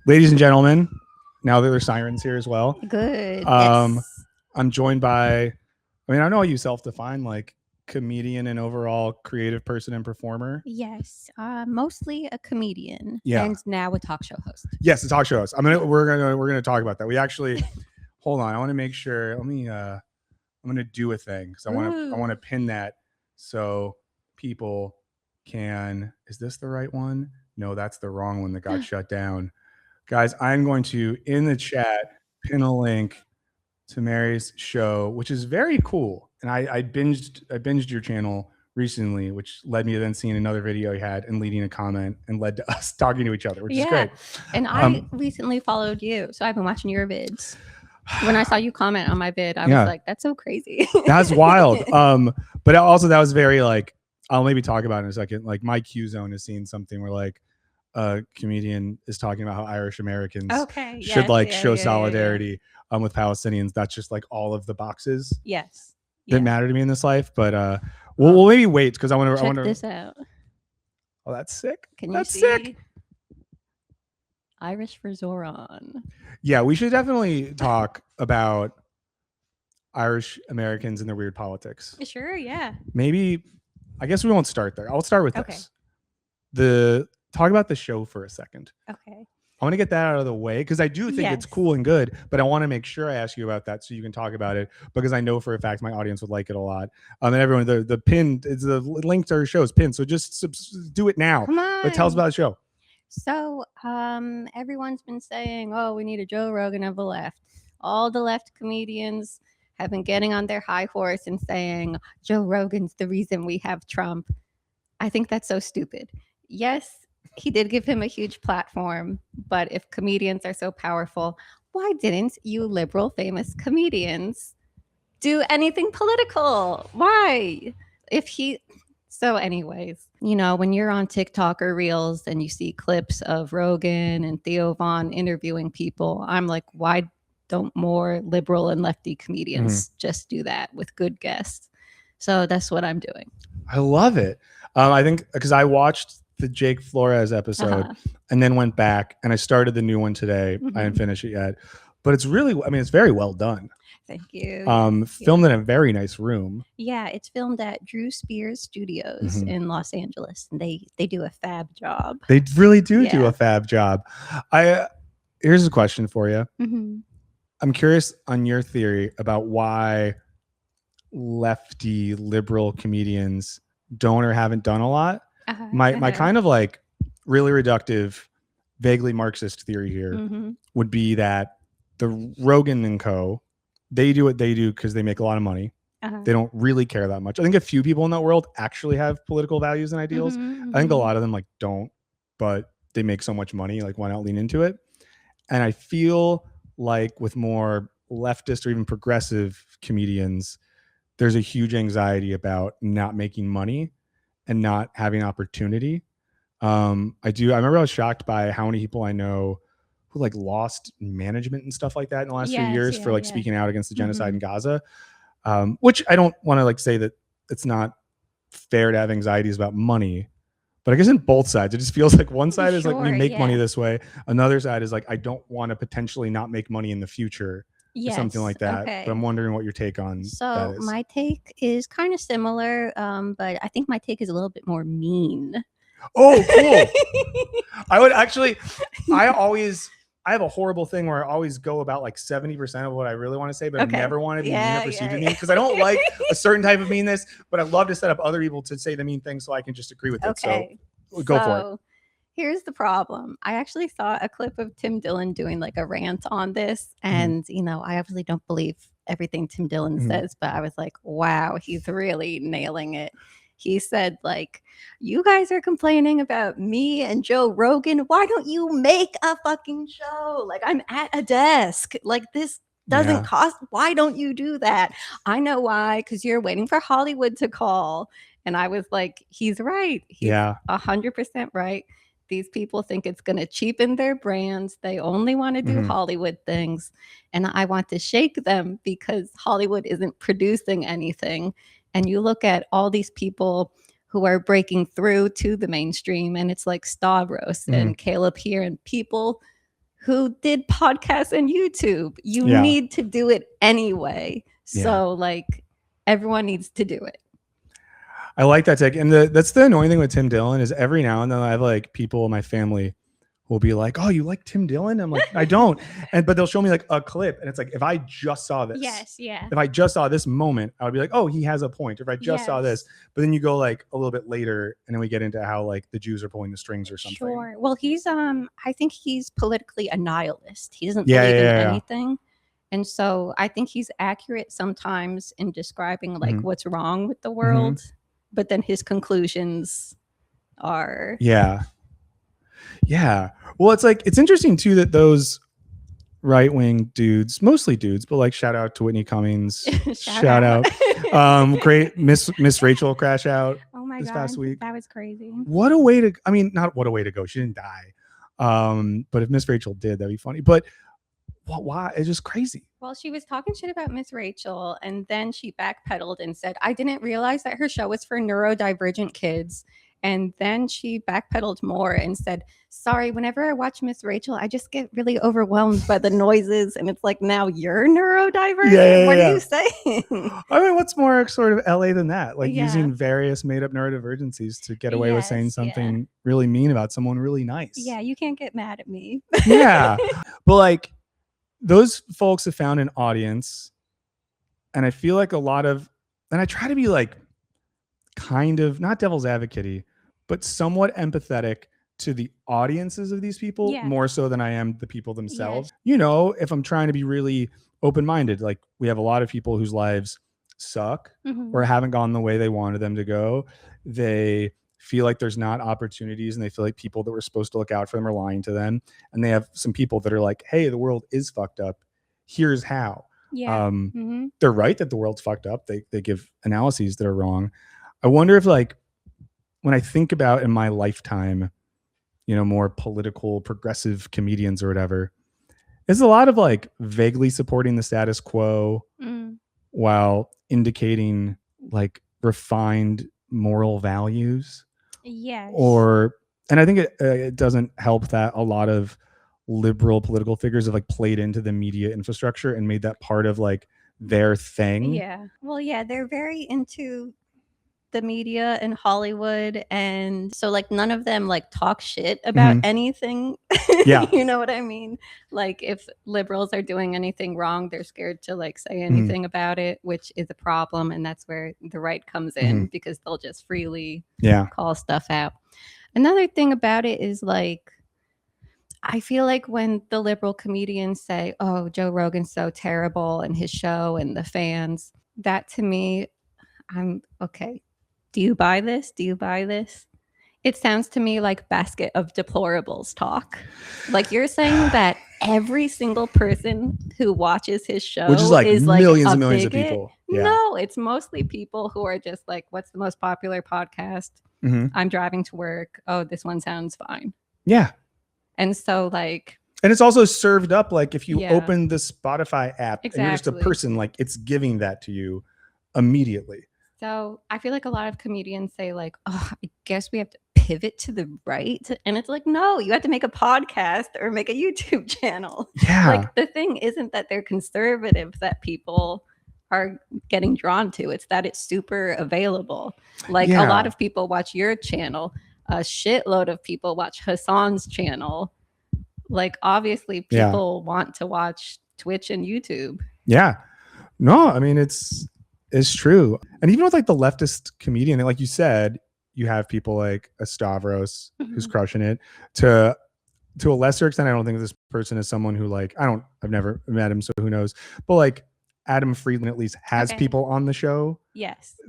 Ladies and gentlemen, now that there's sirens here as well, Good. um, Yes. I'm joined by, I mean, I know you self-define like comedian and overall creative person and performer. Yes. Mostly a comedian Yeah. and now a talk show host. Yes, the talk show host. We're gonna talk about that. We actually hold on. I want to make sure. I'm gonna do a thing because I want to pin that so people can. Is this the right one? No, that's the wrong one that got shut down. Guys, I'm going to in the chat pin a link to Mary's show, which is very cool. And I binged your channel recently, which led me to then seeing another video you had and leading a comment and led to us talking to each other, which is great. And I recently followed you, so I've been watching your vids. When I saw you comment on my vid, I was like, that's so crazy. That's wild. But also that was very like, I'll maybe talk about it in a second. Like my Q zone is seeing something where like a comedian is talking about how Irish Americans should show solidarity with Palestinians. That's just like all of the boxes that matter to me in this life. But we'll maybe wait because I want to check this out. Oh, that's sick. Can that's you see? Sick. Irish for Zoran. Yeah, we should definitely talk about Irish Americans and their weird politics. Sure, yeah. Maybe, I guess we won't start there. I'll start with this. Talk about the show for a second. Okay. I want to get that out of the way because I do think it's cool and good, but I want to make sure I ask you about that so you can talk about it because I know for a fact my audience would like it a lot. And everyone, the pin, it's the link to our show is pinned, so just do it now. Come on. But tell us about the show. So everyone's been saying, oh, we need a Joe Rogan of the left. All the left comedians have been getting on their high horse and saying, Joe Rogan's the reason we have Trump. I think that's so stupid. Yes, he did give him a huge platform, but if comedians are so powerful, why didn't you liberal famous comedians do anything political? Why? So anyways, you know, when you're on TikTok or Reels and you see clips of Rogan and Theo Von interviewing people, I'm like, why don't more liberal and lefty comedians just do that with good guests? So that's what I'm doing. I love it. I think because I watched the Jake Flores episode and then went back and I started the new one today. I didn't finish it yet, but it's really, I mean, it's very well done. Thank you. Filmed in a very nice room. Yeah, it's filmed at Drew Spears Studios in Los Angeles, and they do a fab job. They really do a fab job. Here's a question for you. I'm curious on your theory about why lefty liberal comedians don't or haven't done a lot. My kind of like really reductive, vaguely Marxist theory here would be that the Rogan and co, they do what they do because they make a lot of money. They don't really care that much. I think a few people in that world actually have political values and ideals. I think a lot of them like don't, but they make so much money, like why not lean into it? And I feel like with more leftist or even progressive comedians, there's a huge anxiety about not making money and not having opportunity. I remember I was shocked by how many people I know who like lost management and stuff like that in the last few years for like speaking out against the genocide in Gaza. Which I don't want to like say that it's not fair to have anxieties about money, but I guess in both sides, it just feels like one side is like we make money this way. Another side is like, I don't want to potentially not make money in the future. Or something like that. But I'm wondering what your take on that is. My take is kind of similar, but I think my take is a little bit more mean. Oh, cool. I have a horrible thing where I always go about like 70% of what I really want to say, but I never want to be mean or perceived to mean because I don't like a certain type of meanness, but I love to set up other people to say the mean thing so I can just agree with it. So go for it. Here's the problem. I actually saw a clip of Tim Dillon doing like a rant on this. And, you know, I obviously don't believe everything Tim Dillon says, but I was like, wow, he's really nailing it. He said, like, you guys are complaining about me and Joe Rogan. Why don't you make a fucking show? Like, I'm at a desk. Like, this doesn't cost. Why don't you do that? I know why, because you're waiting for Hollywood to call. And I was like, he's right. He's 100% right. These people think it's going to cheapen their brands. They only want to do Hollywood things. And I want to shake them because Hollywood isn't producing anything. And you look at all these people who are breaking through to the mainstream, and it's like Stavros and Caleb here and people who did podcasts and YouTube. You need to do it anyway. So like everyone needs to do it. I like that take. And that's the annoying thing with Tim Dillon is every now and then I have like people in my family will be like, "Oh, you like Tim Dillon?" I'm like, "I don't." But they'll show me like a clip, and it's like, if I just saw this, if I just saw this moment, I would be like, "Oh, he has a point." If I just saw this, but then you go like a little bit later, and then we get into how like the Jews are pulling the strings or something. Sure. Well, he's I think he's politically a nihilist. He doesn't believe in anything. And so I think he's accurate sometimes in describing like what's wrong with the world, but then his conclusions are well, it's like, it's interesting too that those right-wing dudes, mostly dudes, but like shout out to Whitney Cummings, shout out. Great Miss Rachel crash out this past week. That was crazy. What a way to, I mean, not what a way to go, she didn't die, but if Miss Rachel did, that'd be funny. But why? It's just crazy. Well, she was talking shit about Miss Rachel, and then she backpedaled and said, I didn't realize that her show was for neurodivergent kids. And then she backpedaled more and said, sorry, whenever I watch Miss Rachel, I just get really overwhelmed by the noises. And it's like, now you're neurodivergent? What are you saying? I mean, what's more sort of LA than that? Like using various made up neurodivergencies to get away with saying something really mean about someone really nice. Yeah, you can't get mad at me. But like those folks have found an audience. And I feel like a lot of, and I try to be like kind of not devil's advocate-y, but somewhat empathetic to the audiences of these people more so than I am the people themselves. You know, if I'm trying to be really open-minded, like we have a lot of people whose lives suck or haven't gone the way they wanted them to go. They feel like there's not opportunities and they feel like people that were supposed to look out for them are lying to them. And they have some people that are like, hey, the world is fucked up. Here's how. They're right that the world's fucked up. They give analyses that are wrong. I wonder if like when I think about in my lifetime, you know, more political progressive comedians or whatever, there's a lot of like vaguely supporting the status quo while indicating like refined moral values. And I think it doesn't help that a lot of liberal political figures have like played into the media infrastructure and made that part of like their thing. Well, they're very into the media and Hollywood, and so like none of them like talk shit about anything. You know what I mean? Like if liberals are doing anything wrong, they're scared to like say anything about it, which is a problem. And that's where the right comes in because they'll just freely call stuff out. Another thing about it is like I feel like when the liberal comedians say, oh, Joe Rogan's so terrible and his show and the fans, that to me, I'm okay. Do you buy this? Do you buy this? It sounds to me like basket of deplorables talk. Like you're saying that every single person who watches his show which is like millions and millions bigot. Of people. No, it's mostly people who are just like, what's the most popular podcast? I'm driving to work. Oh, this one sounds fine. And so like, and it's also served up like if you open the Spotify app and you're just a person, like it's giving that to you immediately. So I feel like a lot of comedians say like, oh, I guess we have to pivot to the right. And it's like, no, you have to make a podcast or make a YouTube channel. Like the thing isn't that they're conservative that people are getting drawn to. It's that it's super available. Like a lot of people watch your channel. A shitload of people watch Hassan's channel. Like obviously people want to watch Twitch and YouTube. No, I mean, it's true. And even with like the leftist comedian, like you said, you have people like a Stavros who's crushing it. To a lesser extent, I don't think this person is someone who like, I've never met him, so who knows. But like Adam Friedland at least has people on the show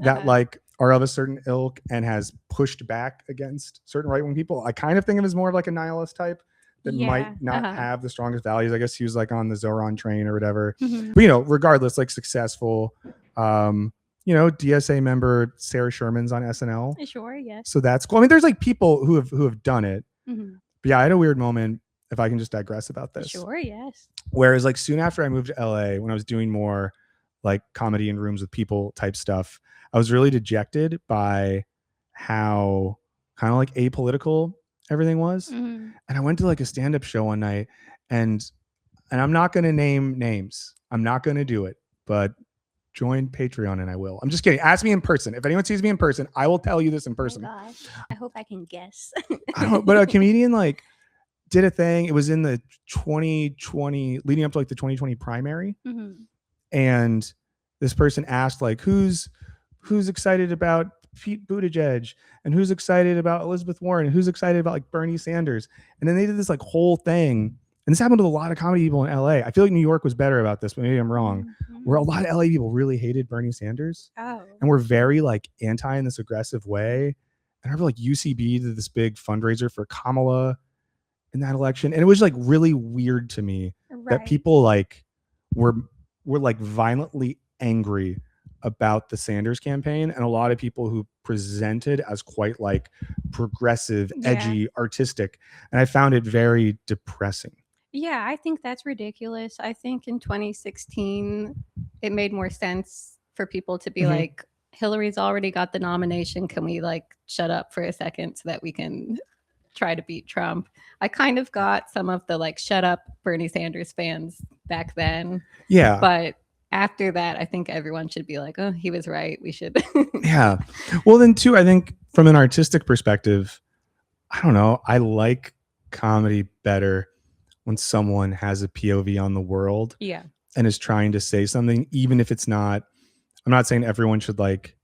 that like are of a certain ilk and has pushed back against certain right-wing people. I kind of think of him as more of like a nihilist type that might not have the strongest values. I guess he was like on the Zoran train or whatever. But you know, regardless, like successful. You know, DSA member Sarah Sherman's on SNL. So that's cool. I mean, there's like people who have done it. But yeah, I had a weird moment, if I can just digress about this. Whereas like soon after I moved to LA, when I was doing more like comedy in rooms with people type stuff, I was really dejected by how kind of like apolitical everything was. And I went to like a stand-up show one night And I'm not going to name names. I'm not going to do it, but join Patreon and I will. I'm just kidding. Ask me in person. If anyone sees me in person, I will tell you this in person. Oh my gosh. I hope I can guess. I don't know, but a comedian like did a thing. It was in the 2020, leading up to like the 2020 primary. Mm-hmm. And this person asked like, who's excited about Pete Buttigieg, and who's excited about Elizabeth Warren, and who's excited about like Bernie Sanders. And then they did this like whole thing. And this happened to a lot of comedy people in LA. I feel like New York was better about this, but maybe I'm wrong. Mm-hmm. Where a lot of LA people really hated Bernie Sanders. Oh. And were very like anti in this aggressive way. And I remember like UCB did this big fundraiser for Kamala in that election. And it was like really weird to me that people like were like violently angry about the Sanders campaign, and a lot of people who presented as quite like progressive, edgy, artistic. And I found it very depressing. Yeah, I think that's ridiculous. I think in 2016, it made more sense for people to be mm-hmm. like, Hillary's already got the nomination. Can we like shut up for a second so that we can try to beat Trump? I kind of got some of the like, shut up Bernie Sanders fans back then. Yeah. But after that, I think everyone should be like, oh, he was right. We should. Yeah. Well, then too, I think from an artistic perspective, I don't know. I like comedy better when someone has a POV on the world. Yeah. And is trying to say something, even if it's not, I'm not saying everyone should like,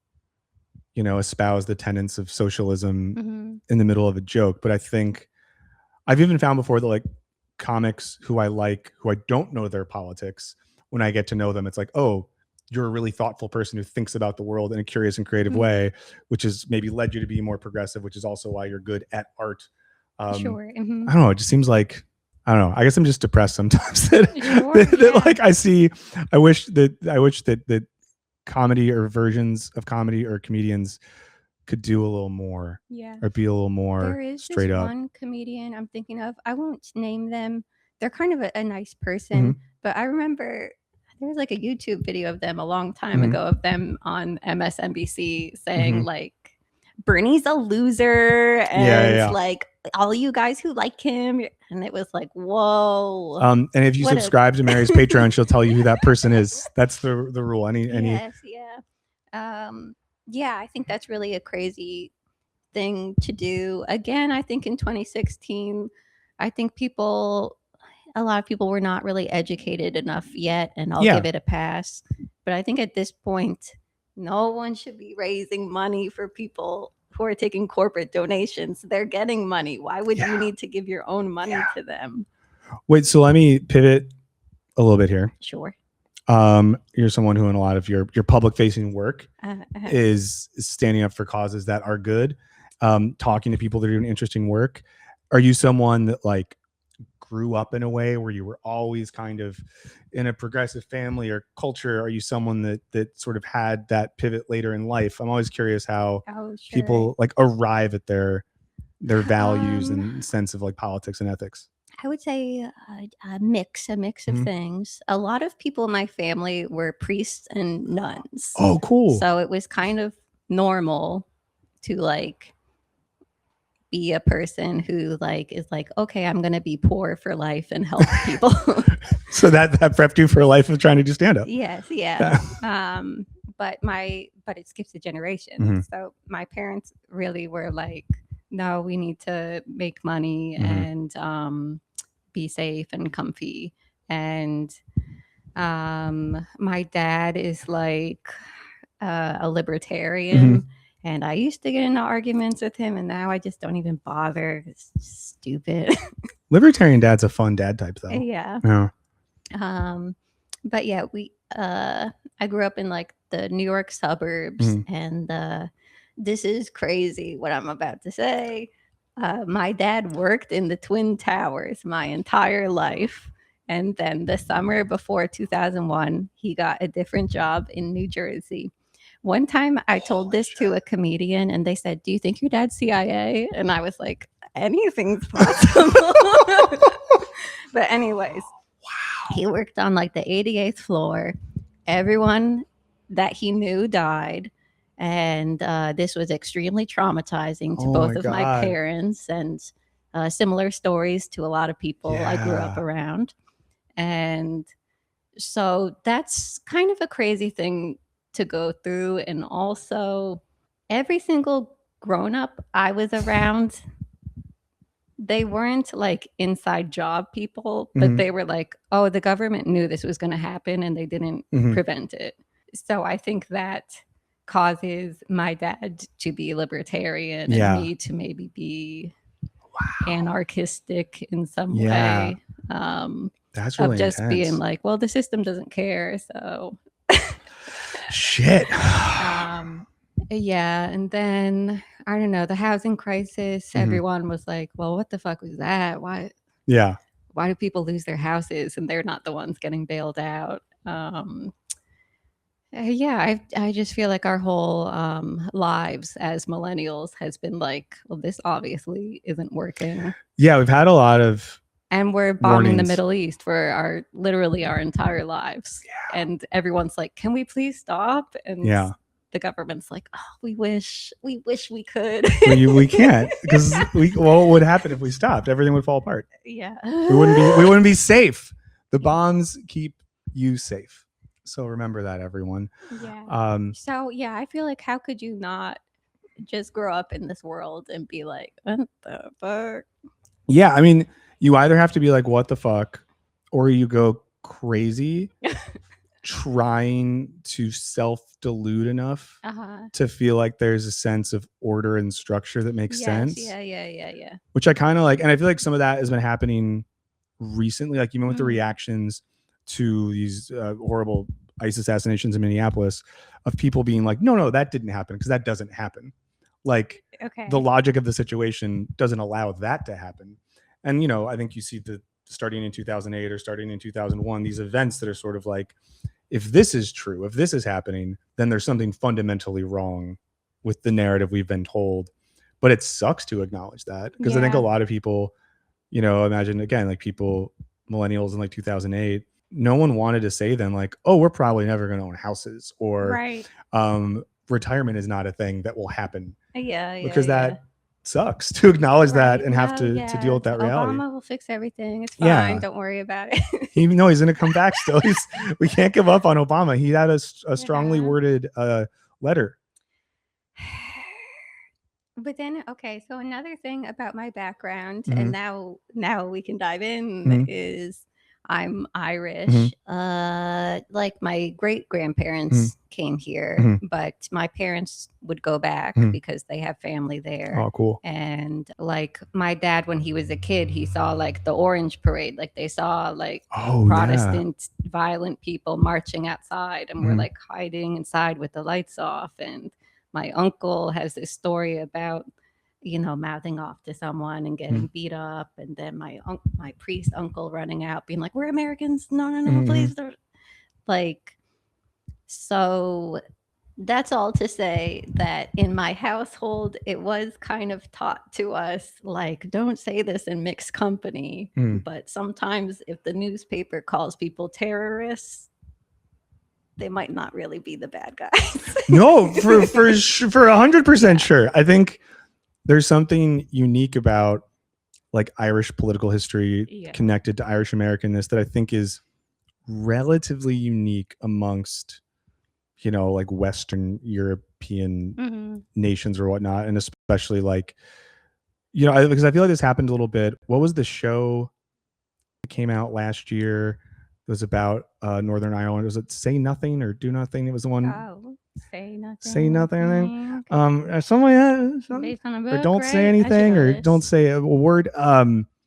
you know, espouse the tenets of socialism mm-hmm. in the middle of a joke. But I think I've even found before that like comics who I like, who I don't know their politics, when I get to know them, it's like, oh, you're a really thoughtful person who thinks about the world in a curious and creative mm-hmm. way, which has maybe led you to be more progressive, which is also why you're good at art. Sure. Mm-hmm. I don't know. It just seems like, I don't know. I guess I'm just depressed sometimes that like I wish that comedy or versions of comedy or comedians could do a little more, or be a little more there is straight this up. One comedian I'm thinking of, I won't name them. They're kind of a nice person, mm-hmm. but I remember there was like a YouTube video of them a long time mm-hmm. ago of them on MSNBC saying mm-hmm. like, Bernie's a loser, and like all you guys who like him, and it was like, whoa. And if you subscribe to Mary's Patreon, she'll tell you who that person is. That's the rule. Yes, yeah, I think that's really a crazy thing to do. Again, I think in 2016, I think a lot of people were not really educated enough yet, and I'll give it a pass. But I think at this point, no one should be raising money for people who are taking corporate donations. They're getting money. Why would you need to give your own money to them? Wait, so let me pivot a little bit here. Sure. You're someone who in a lot of your public facing work is standing up for causes that are good, talking to people that are doing interesting work. Are you someone that like grew up in a way where you were always kind of in a progressive family or culture? Are you someone that sort of had that pivot later in life? I'm always curious how people like arrive at their values and sense of like politics and ethics. I would say a mix mm-hmm. of things. A lot of people in my family were priests and nuns. Oh, cool. So it was kind of normal to like be a person who like is like, okay, I'm gonna be poor for life and help people. So that prepped you for a life of trying to do stand up. Yes, but it skips a generation. Mm-hmm. So my parents really were like, no, we need to make money mm-hmm. and be safe and comfy. And my dad is like a libertarian. Mm-hmm. And I used to get into arguments with him, and now I just don't even bother. It's just stupid. Libertarian dad's a fun dad type, though. Yeah. But yeah, I grew up in like the New York suburbs, mm-hmm. and this is crazy what I'm about to say. My dad worked in the Twin Towers my entire life. And then the summer before 2001, he got a different job in New Jersey. One time I told this to a comedian and they said, do you think your dad's CIA? And I was like, anything's possible. But anyways, he worked on like the 88th floor. Everyone that he knew died. And this was extremely traumatizing to both of my parents. And similar stories to a lot of people I grew up Yeah. around. And so that's kind of a crazy thing to go through. And also, every single grown up I was around, they weren't like inside job people, but they were like, oh, the government knew this was going to happen and they didn't prevent it. So I think that causes my dad to be libertarian and me to maybe be anarchistic in some way. That's really of just intense. being like, well, the system doesn't care, so shit. Yeah, and then I don't know, the housing crisis, everyone was like, well, what the fuck was that? Why do people lose their houses and they're not the ones getting bailed out? Yeah, I just feel like our whole lives as millennials has been like, well, this obviously isn't working. Yeah, we've had a lot of and we're bombing the Middle East for literally our entire lives. Yeah. And everyone's like, can we please stop? And the government's like, oh, we wish we could. we can't, because what would happen if we stopped? Everything would fall apart. Yeah. We wouldn't be safe. The bombs keep you safe. So remember that, everyone. Yeah. So yeah, I feel like, how could you not just grow up in this world and be like, what the fuck? Yeah, I mean, you either have to be like, what the fuck, or you go crazy trying to self-delude enough to feel like there's a sense of order and structure that makes sense. Yeah. Which I kind of like. And I feel like some of that has been happening recently, like even with the reactions to these horrible ICE assassinations in Minneapolis, of people being like, no, that didn't happen, because that doesn't happen. Like, the logic of the situation doesn't allow that to happen. And, I think you see starting in 2008 or starting in 2001, these events that are sort of like, if this is true, if this is happening, then there's something fundamentally wrong with the narrative we've been told. But it sucks to acknowledge that, because I think a lot of people, imagine again, like people, millennials in like 2008, no one wanted to say then like, oh, we're probably never going to own houses, or retirement is not a thing that will happen. Because that sucks to acknowledge that and have to deal with that reality. Obama will fix everything. It's fine. Don't worry about it. Even though he's going to come back still. We can't give up on Obama. He had a strongly worded letter. But then, so another thing about my background, and now we can dive in, is I'm Irish. Like my great grandparents came here, but my parents would go back because they have family there. Oh, cool. And like my dad, when he was a kid, he saw like the Orange Parade. Like they saw like Protestant violent people marching outside, and we're like hiding inside with the lights off. And my uncle has this story about, mouthing off to someone and getting beat up, and then my priest uncle running out being like, we're Americans, no, please don't. Like, so that's all to say that in my household, it was kind of taught to us, like, don't say this in mixed company. But sometimes if the newspaper calls people terrorists, they might not really be the bad guys. No, for 100% sure. I think there's something unique about like Irish political history connected to Irish Americanness that I think is relatively unique amongst, like Western European nations or whatnot. And especially like, because I feel like this happened a little bit. What was the show that came out last year? It was about Northern Ireland. Was it Say Nothing or Do Nothing? It was the one. Oh, Say Nothing. Say Nothing. Okay. Something like that. Based on a book, or don't say anything, or don't say a word.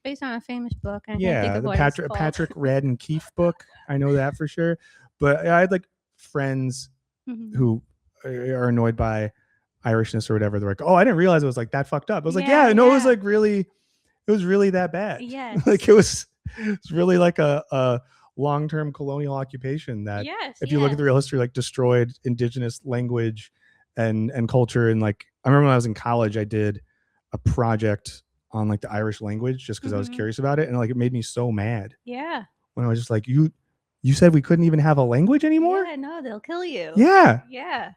Based on a famous book. The Patrick Radden Keefe book. I know that for sure. But I had like friends who are annoyed by Irishness or whatever. They're like, oh, I didn't realize it was like that fucked up. I was like, it was like really, it was really that bad. Yeah. Like it's really like a long-term colonial occupation that if you look at the real history, like destroyed indigenous language and culture. And like, I remember when I was in college, I did a project on like the Irish language just because I was curious about it. And like, it made me so mad. Yeah. When I was just like, you You said we couldn't even have a language anymore? Yeah, no, they'll kill you. Yeah. Yeah.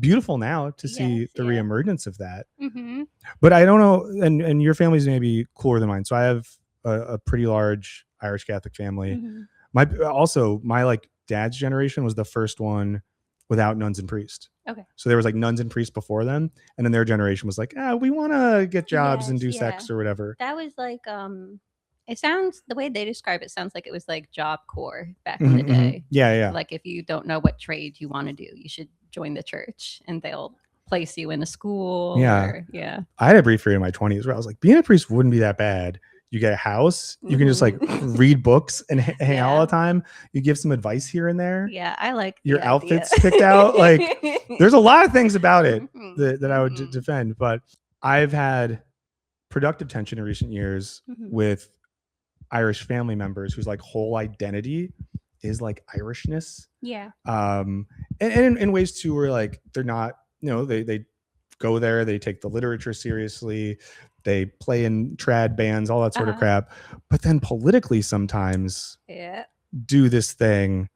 Beautiful now to see Yes, the yeah. reemergence of that. Mm-hmm. But I don't know, and your family's maybe cooler than mine. So I have a pretty large Irish Catholic family. Mm-hmm. My like dad's generation was the first one without nuns and priests. Okay. So there was like nuns and priests before them, and then their generation was like, we want to get jobs and do sex or whatever. That was like it sounds, the way they describe it sounds like it was like Job Corps back in the day. Yeah. Like if you don't know what trade you want to do, you should join the church and they'll place you in a school. Yeah. Yeah. I had a brief period in my 20s where I was like, being a priest wouldn't be that bad. You get a house, you can just like read books and hang out all the time. You give some advice here and there. Yeah, I like your outfits picked out. Like there's a lot of things about it that I would defend, but I've had productive tension in recent years with Irish family members whose like whole identity is like Irishness. Yeah. And in ways too where like they're not, they go there, they take the literature seriously, they play in trad bands, all that sort of crap, but then politically sometimes do this thing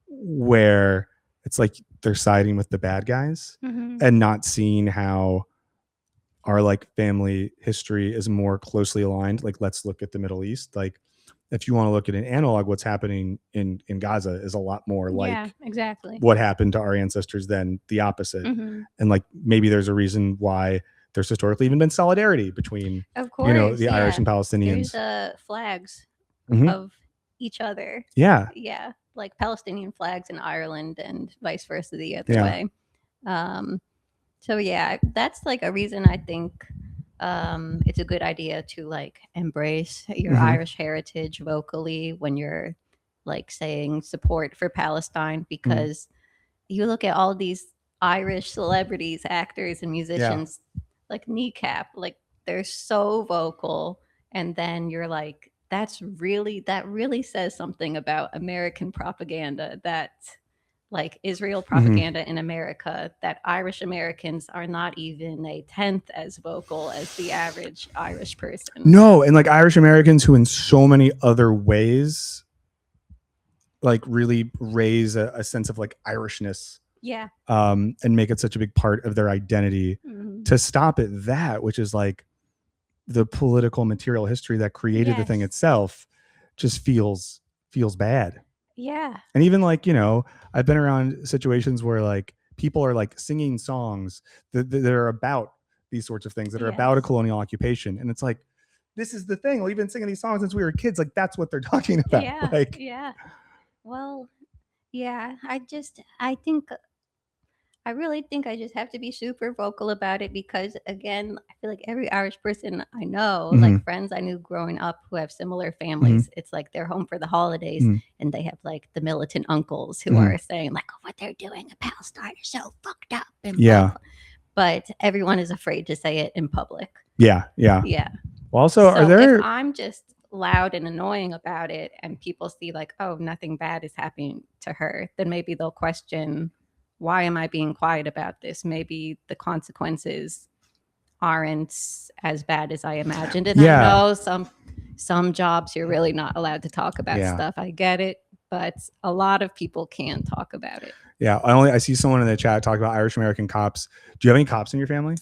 where it's like they're siding with the bad guys and not seeing how our like family history is more closely aligned. Like, let's look at the Middle East. Like, if you want to look at an analog, what's happening in Gaza is a lot more like exactly what happened to our ancestors than the opposite. And like maybe there's a reason why there's historically even been solidarity between, of course, the Irish and Palestinians. There's flags of each other. Yeah. Yeah. Like Palestinian flags in Ireland and vice versa the other way. So yeah, that's like a reason I think it's a good idea to like embrace your Irish heritage vocally when you're like saying support for Palestine, because you look at all these Irish celebrities, actors and musicians like Kneecap, like they're so vocal, and then you're like, that really says something about American propaganda, that like Israel propaganda in America, that Irish Americans are not even a tenth as vocal as the average Irish person. No, and like Irish Americans who in so many other ways like really raise a sense of like Irishness. Yeah. And make it such a big part of their identity. To stop at that, which is like the political material history that created the thing itself, just feels bad. Yeah. And even like, I've been around situations where like people are like singing songs that are about these sorts of things, that are about a colonial occupation. And it's like, this is the thing. We've been singing these songs since we were kids. Like that's what they're talking about. Yeah. Like, Well, yeah, I really think I just have to be super vocal about it, because again, I feel like every Irish person I know, like friends I knew growing up who have similar families, it's like they're home for the holidays and they have like the militant uncles who are saying like, oh, what they're doing in Palestine is so fucked up. And blah, blah. But everyone is afraid to say it in public. Yeah. Well, also, if I'm just loud and annoying about it and people see like, oh, nothing bad is happening to her, then maybe they'll question, why am I being quiet about this? Maybe the consequences aren't as bad as I imagined. And I know some jobs you're really not allowed to talk about stuff. I get it, but a lot of people can talk about it. Yeah, I see someone in the chat talk about Irish American cops. Do you have any cops in your family?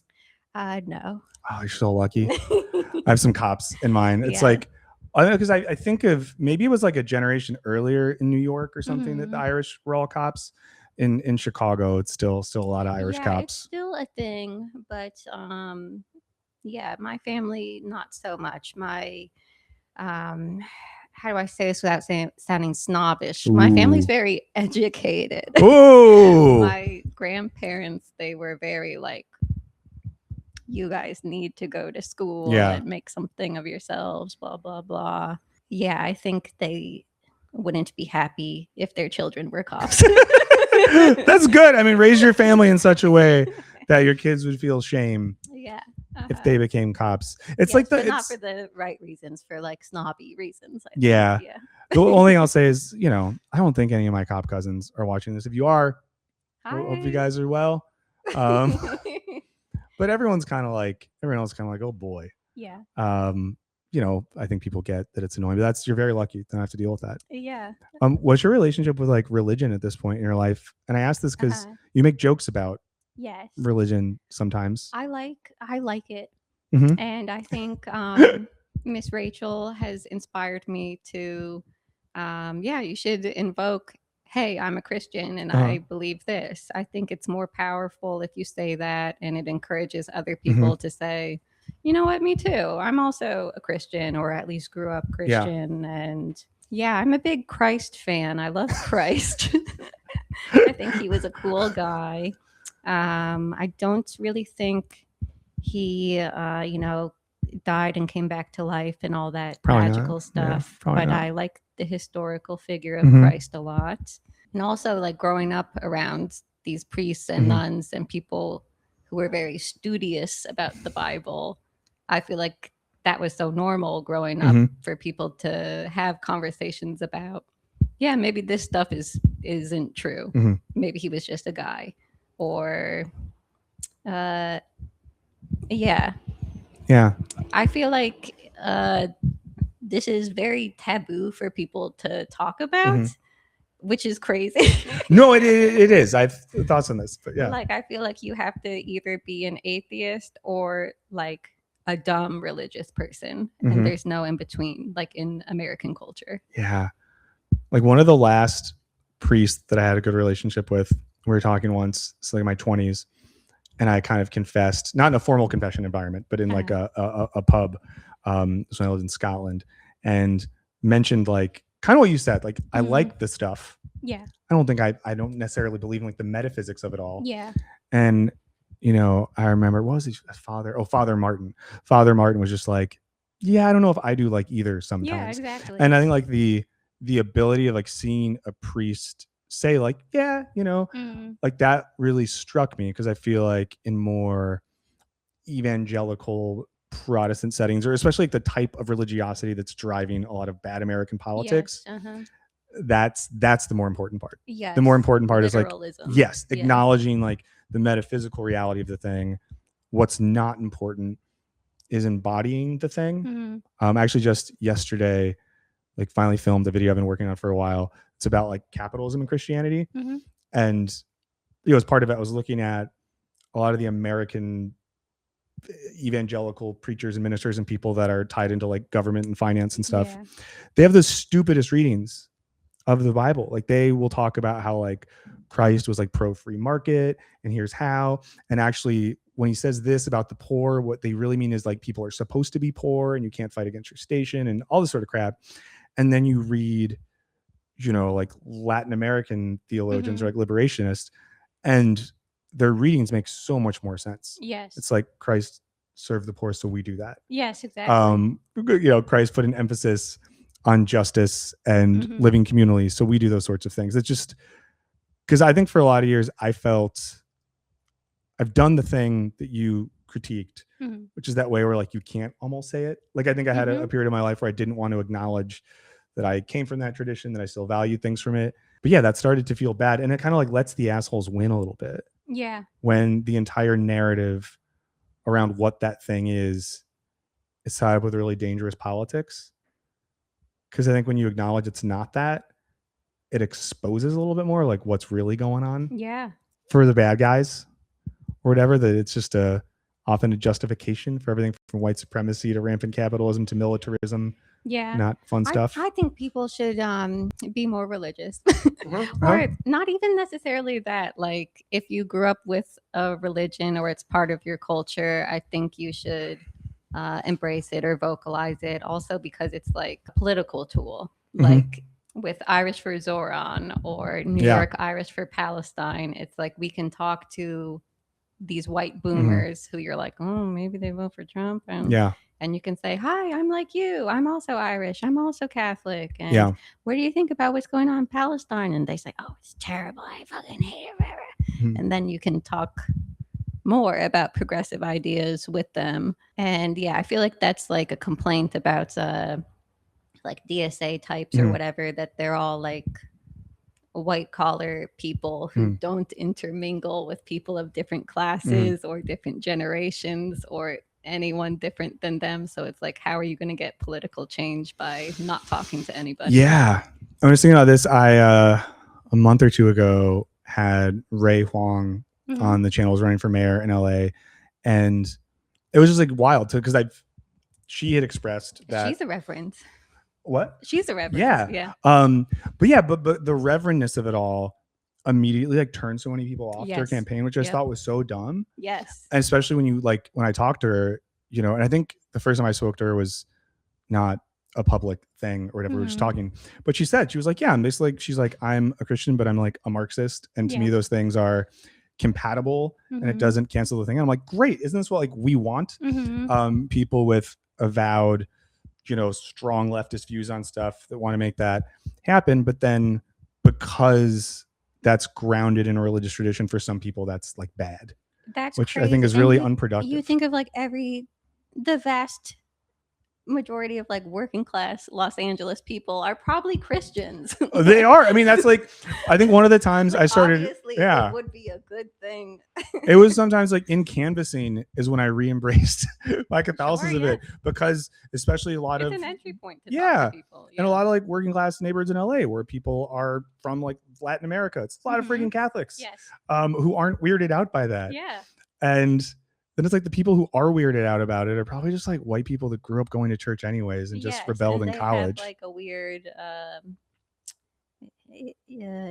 No. Oh, you're so lucky. I have some cops in mine. It's like, I don't know, because I think of, maybe it was like a generation earlier in New York or something that the Irish were all cops. In Chicago, it's still a lot of Irish cops. It's still a thing, but my family not so much. My how do I say this without sounding snobbish? My family's very educated. Ooh. My grandparents, they were very like, you guys need to go to school and make something of yourselves, blah, blah, blah. Yeah, I think they wouldn't be happy if their children were cops. That's good. I mean, raise your family in such a way that your kids would feel shame if they became cops. It's like not for the right reasons, for like snobby reasons. The only thing I'll say is, I don't think any of my cop cousins are watching this. If you are, I hope you guys are well. But everyone's kind of like, oh boy. Yeah. I think people get that it's annoying, but you're very lucky to not have to deal with that. Yeah. What's your relationship with like religion at this point in your life? And I ask this because you make jokes about Yes. religion sometimes. I like it. Mm-hmm. And I think Miss Rachel has inspired me to, you should invoke, hey, I'm a Christian and I believe this. I think it's more powerful if you say that, and it encourages other people to say, you know what, me too. I'm also a Christian, or at least grew up Christian. And yeah, I'm a big Christ fan. I love Christ. I think he was a cool guy. I don't really think he, died and came back to life and all that Probably magical not. stuff. Yeah, but not. I like the historical figure of Christ a lot. And also, like, growing up around these priests and nuns and people who were very studious about the Bible, I feel like that was so normal growing up for people to have conversations about, yeah, maybe this stuff isn't true. Maybe he was just a guy. Or yeah. I feel like this is very taboo for people to talk about, which is crazy. No, it is. I have thoughts on this, but yeah. Like, I feel like you have to either be an atheist or like a dumb religious person, and there's no in between, like in American culture. Yeah. Like, one of the last priests that I had a good relationship with, we were talking once, it's like in my 20s, and I kind of confessed, not in a formal confession environment, but in like a pub. So I lived in Scotland, and mentioned like kind of what you said. Like, I like this stuff. Yeah. I don't think I don't necessarily believe in like the metaphysics of it all. Yeah. And I remember, what was his father? Oh, Father Martin. Father Martin was just like, yeah, I don't know if I do like either sometimes. Yeah, exactly. And I think like the ability of like seeing a priest say like, yeah, like that really struck me, because I feel like in more evangelical Protestant settings, or especially like the type of religiosity that's driving a lot of bad American politics, that's the more important part. The more important part is like, acknowledging like the metaphysical reality of the thing. What's not important is embodying the thing. Actually, just yesterday, like, finally filmed a video I've been working on for a while. It's about like capitalism and Christianity. And as part of it, I was looking at a lot of the American evangelical preachers and ministers and people that are tied into like government and finance and stuff. They have the stupidest readings of the Bible. Like, they will talk about how like Christ was like pro free market, and here's how. And actually, when he says this about the poor, what they really mean is like people are supposed to be poor and you can't fight against your station and all this sort of crap. And then you read, like Latin American theologians or like liberationists, and their readings make so much more sense. Yes. It's like Christ served the poor, so we do that. Yes, exactly. Christ put an emphasis on justice and living communally, so we do those sorts of things. It's just because I think for a lot of years I felt I've done the thing that you critiqued, which is that way where like you can't almost say it. Like, I think I had a period of my life where I didn't want to acknowledge that I came from that tradition, that I still valued things from it. But yeah, that started to feel bad, and it kind of like lets the assholes win a little bit. Yeah. When the entire narrative around what that thing is tied up with really dangerous politics. Because I think when you acknowledge it's not that, it exposes a little bit more like what's really going on. Yeah. For the bad guys or whatever, that it's just often a justification for everything from white supremacy to rampant capitalism to militarism. Yeah. Not fun stuff. I think people should be more religious. Or not even necessarily that. Like, if you grew up with a religion or it's part of your culture, I think you should embrace it or vocalize it. Also, because it's like a political tool. Like with Irish for Zoran or New York Irish for Palestine, it's like we can talk to these white boomers who you're like, oh, maybe they vote for Trump. And you can say, hi, I'm like you. I'm also Irish. I'm also Catholic. And what do you think about what's going on in Palestine? And they say, oh, it's terrible. I fucking hate it. And then you can talk more about progressive ideas with them. And yeah, I feel like that's like a complaint about like DSA types or whatever, that they're all like white collar people who don't intermingle with people of different classes or different generations, or anyone different than them. So it's like, how are you going to get political change by not talking to anybody? Yeah. I was thinking about this. A month or two ago had Ray Huang on the channel, was running for mayor in LA. And it was just like wild because she had expressed that she's a reverend. What? She's a reverend. Yeah. But the reverendness of it all immediately like turned so many people off their campaign, which I just thought was so dumb. Yes. And especially when I talked to her, and I think the first time I spoke to her was not a public thing or whatever. We were just talking, but she was like, yeah, I'm just like, she's like, I'm a Christian, but I'm like a Marxist. And to me, those things are compatible and it doesn't cancel the thing. I'm like, great. Isn't this what like we want? People with avowed, strong leftist views on stuff that want to make that happen. But then because that's grounded in a religious tradition, for some people, that's like bad. That's which crazy. I think is really unproductive. You think of like the vast majority of like working class Los Angeles people are probably Christians. They are. I mean, that's like, I think one of the times I started, obviously it would be a good thing. It was sometimes like in canvassing is when I re-embraced my Catholicism of it, because especially a lot it's of an entry point to talk to people. And a lot of like working class neighborhoods in LA where people are from like Latin America. It's a lot of freaking Catholics who aren't weirded out by that. Yeah. And then it's like the people who are weirded out about it are probably just like white people that grew up going to church anyways and just rebelled in college. Have like a weird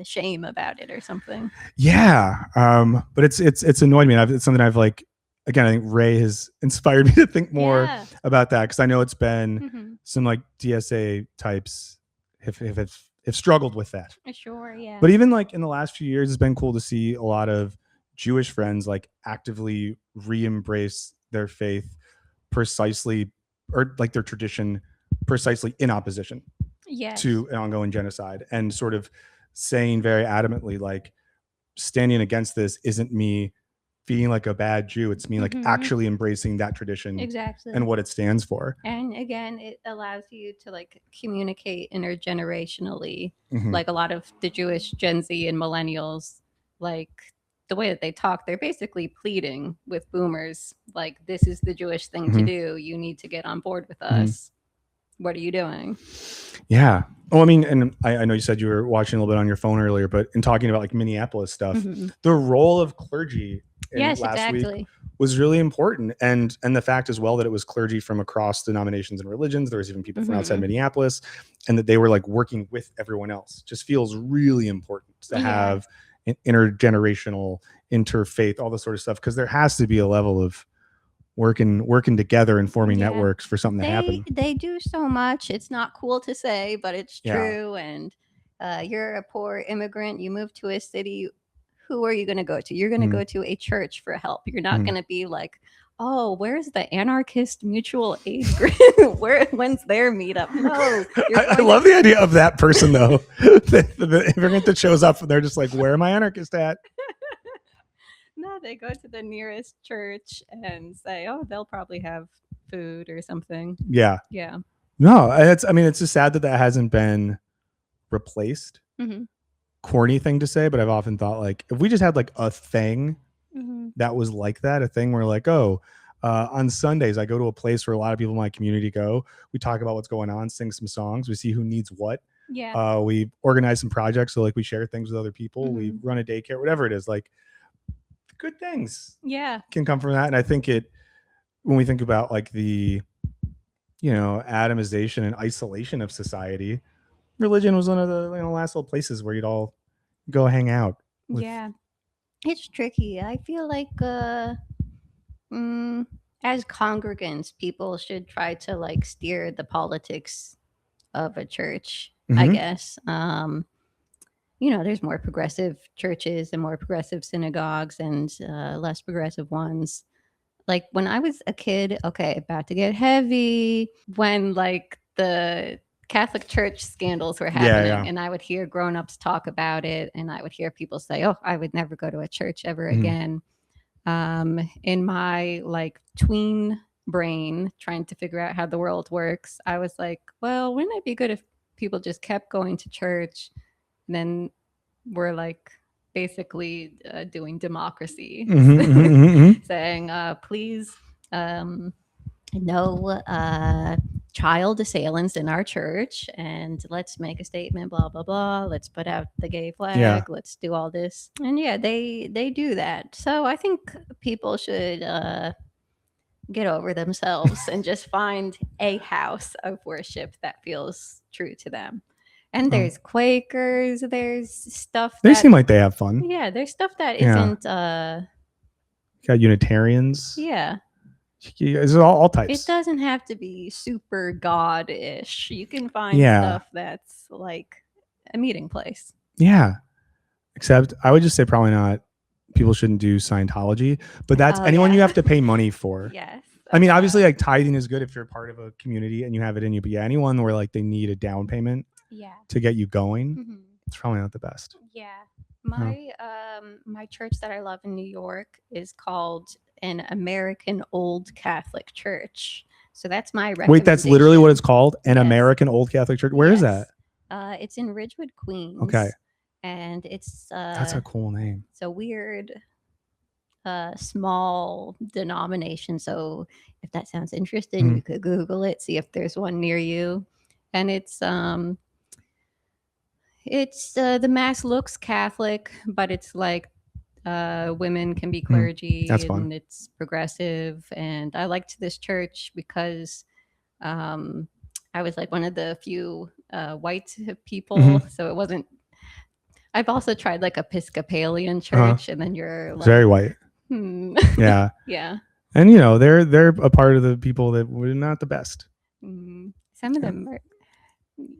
shame about it or something. Yeah. But it's annoyed me. And it's something I've like, again, I think Ray has inspired me to think more about that, because I know it's been some like DSA types have struggled with that. Sure, yeah. But even like in the last few years, it's been cool to see a lot of Jewish friends like actively re-embrace their faith precisely, or like their tradition precisely in opposition to an ongoing genocide, and sort of saying very adamantly like, standing against this isn't me feeling like a bad Jew, it's me like actually embracing that tradition and what it stands for. And again, it allows you to like communicate intergenerationally. Like a lot of the Jewish Gen Z and millennials, like the way that they talk, they're basically pleading with boomers, like, this is the Jewish thing to do. You need to get on board with us. What are you doing? Yeah. Oh, I mean, and I know you said you were watching a little bit on your phone earlier, but in talking about like Minneapolis stuff, the role of clergy last week was really important. And the fact as well that it was clergy from across denominations and religions. There was even people from outside Minneapolis, and that they were like working with everyone else. Just feels really important to have an intergenerational, interfaith, all this sort of stuff, because there has to be a level of working together and forming networks for something to happen. They do so much. It's not cool to say, but it's true. And you're a poor immigrant, you move to a city, who are you going to go to? You're going to go to a church for help. You're not going to be like, oh, where's the anarchist mutual aid group? When's their meetup? No. I love the idea of that person though. the immigrant that shows up and they're just like, where am I anarchist at? No, they go to the nearest church and say, oh, they'll probably have food or something. Yeah. Yeah. No, it's just sad that hasn't been replaced. Corny thing to say, but I've often thought like, if we just had like a thing that was like that, a thing where like, on Sundays I go to a place where a lot of people in my community go, we talk about what's going on, sing some songs, we see who needs what. We organize some projects, so like we share things with other people, we run a daycare, whatever it is, like good things can come from that. And I think when we think about like the atomization and isolation of society, religion was one of the last little places where you'd all go hang out. It's tricky. I feel like as congregants, people should try to like steer the politics of a church, I guess. There's more progressive churches and more progressive synagogues and less progressive ones. Like when I was a kid, about to get heavy, when like the Catholic Church scandals were happening, and I would hear grown-ups talk about it, and I would hear people say, oh, I would never go to a church ever again. In my like tween brain, trying to figure out how the world works, I was like, well, wouldn't it be good if people just kept going to church? And then we're like basically doing democracy, saying, please no child assailants in our church, and let's make a statement, blah blah blah, let's put out the gay flag, Yeah. let's do all this. And yeah, they do that. So I think people should get over themselves and just find a house of worship that feels true to them. And there's Quakers, there's stuff They that seem like they have fun. yeah, there's stuff that Yeah. isn't Got Unitarians. yeah. It's all It types. doesn't have to be super god-ish. You can find Yeah. stuff that's like a meeting place. Yeah. Except I would just say probably not. People shouldn't do Scientology, but that's anyone you have to pay money for. Yes. I mean, obviously, like tithing is good if you're part of a community and you have it in you. But yeah, anyone where like they need a down payment to get you going, it's probably not the best. Yeah. My church that I love in New York is called an American Old Catholic Church. So that's my recommendation. Wait, that's literally what it's called? An Yes. American Old Catholic Church? Where is that? It's in Ridgewood, Queens. Okay. And it's that's a cool name. It's a weird small denomination. So if that sounds interesting, you could Google it, see if there's one near you. And it's the mass looks Catholic, but it's like women can be clergy. That's and fun. It's progressive. And I liked this church because I was like one of the few white people. So it wasn't. I've also tried like Episcopalian church, and then you're like, very white. Yeah. Yeah. And you know, they're a part of the people that were not the best. Some of them are.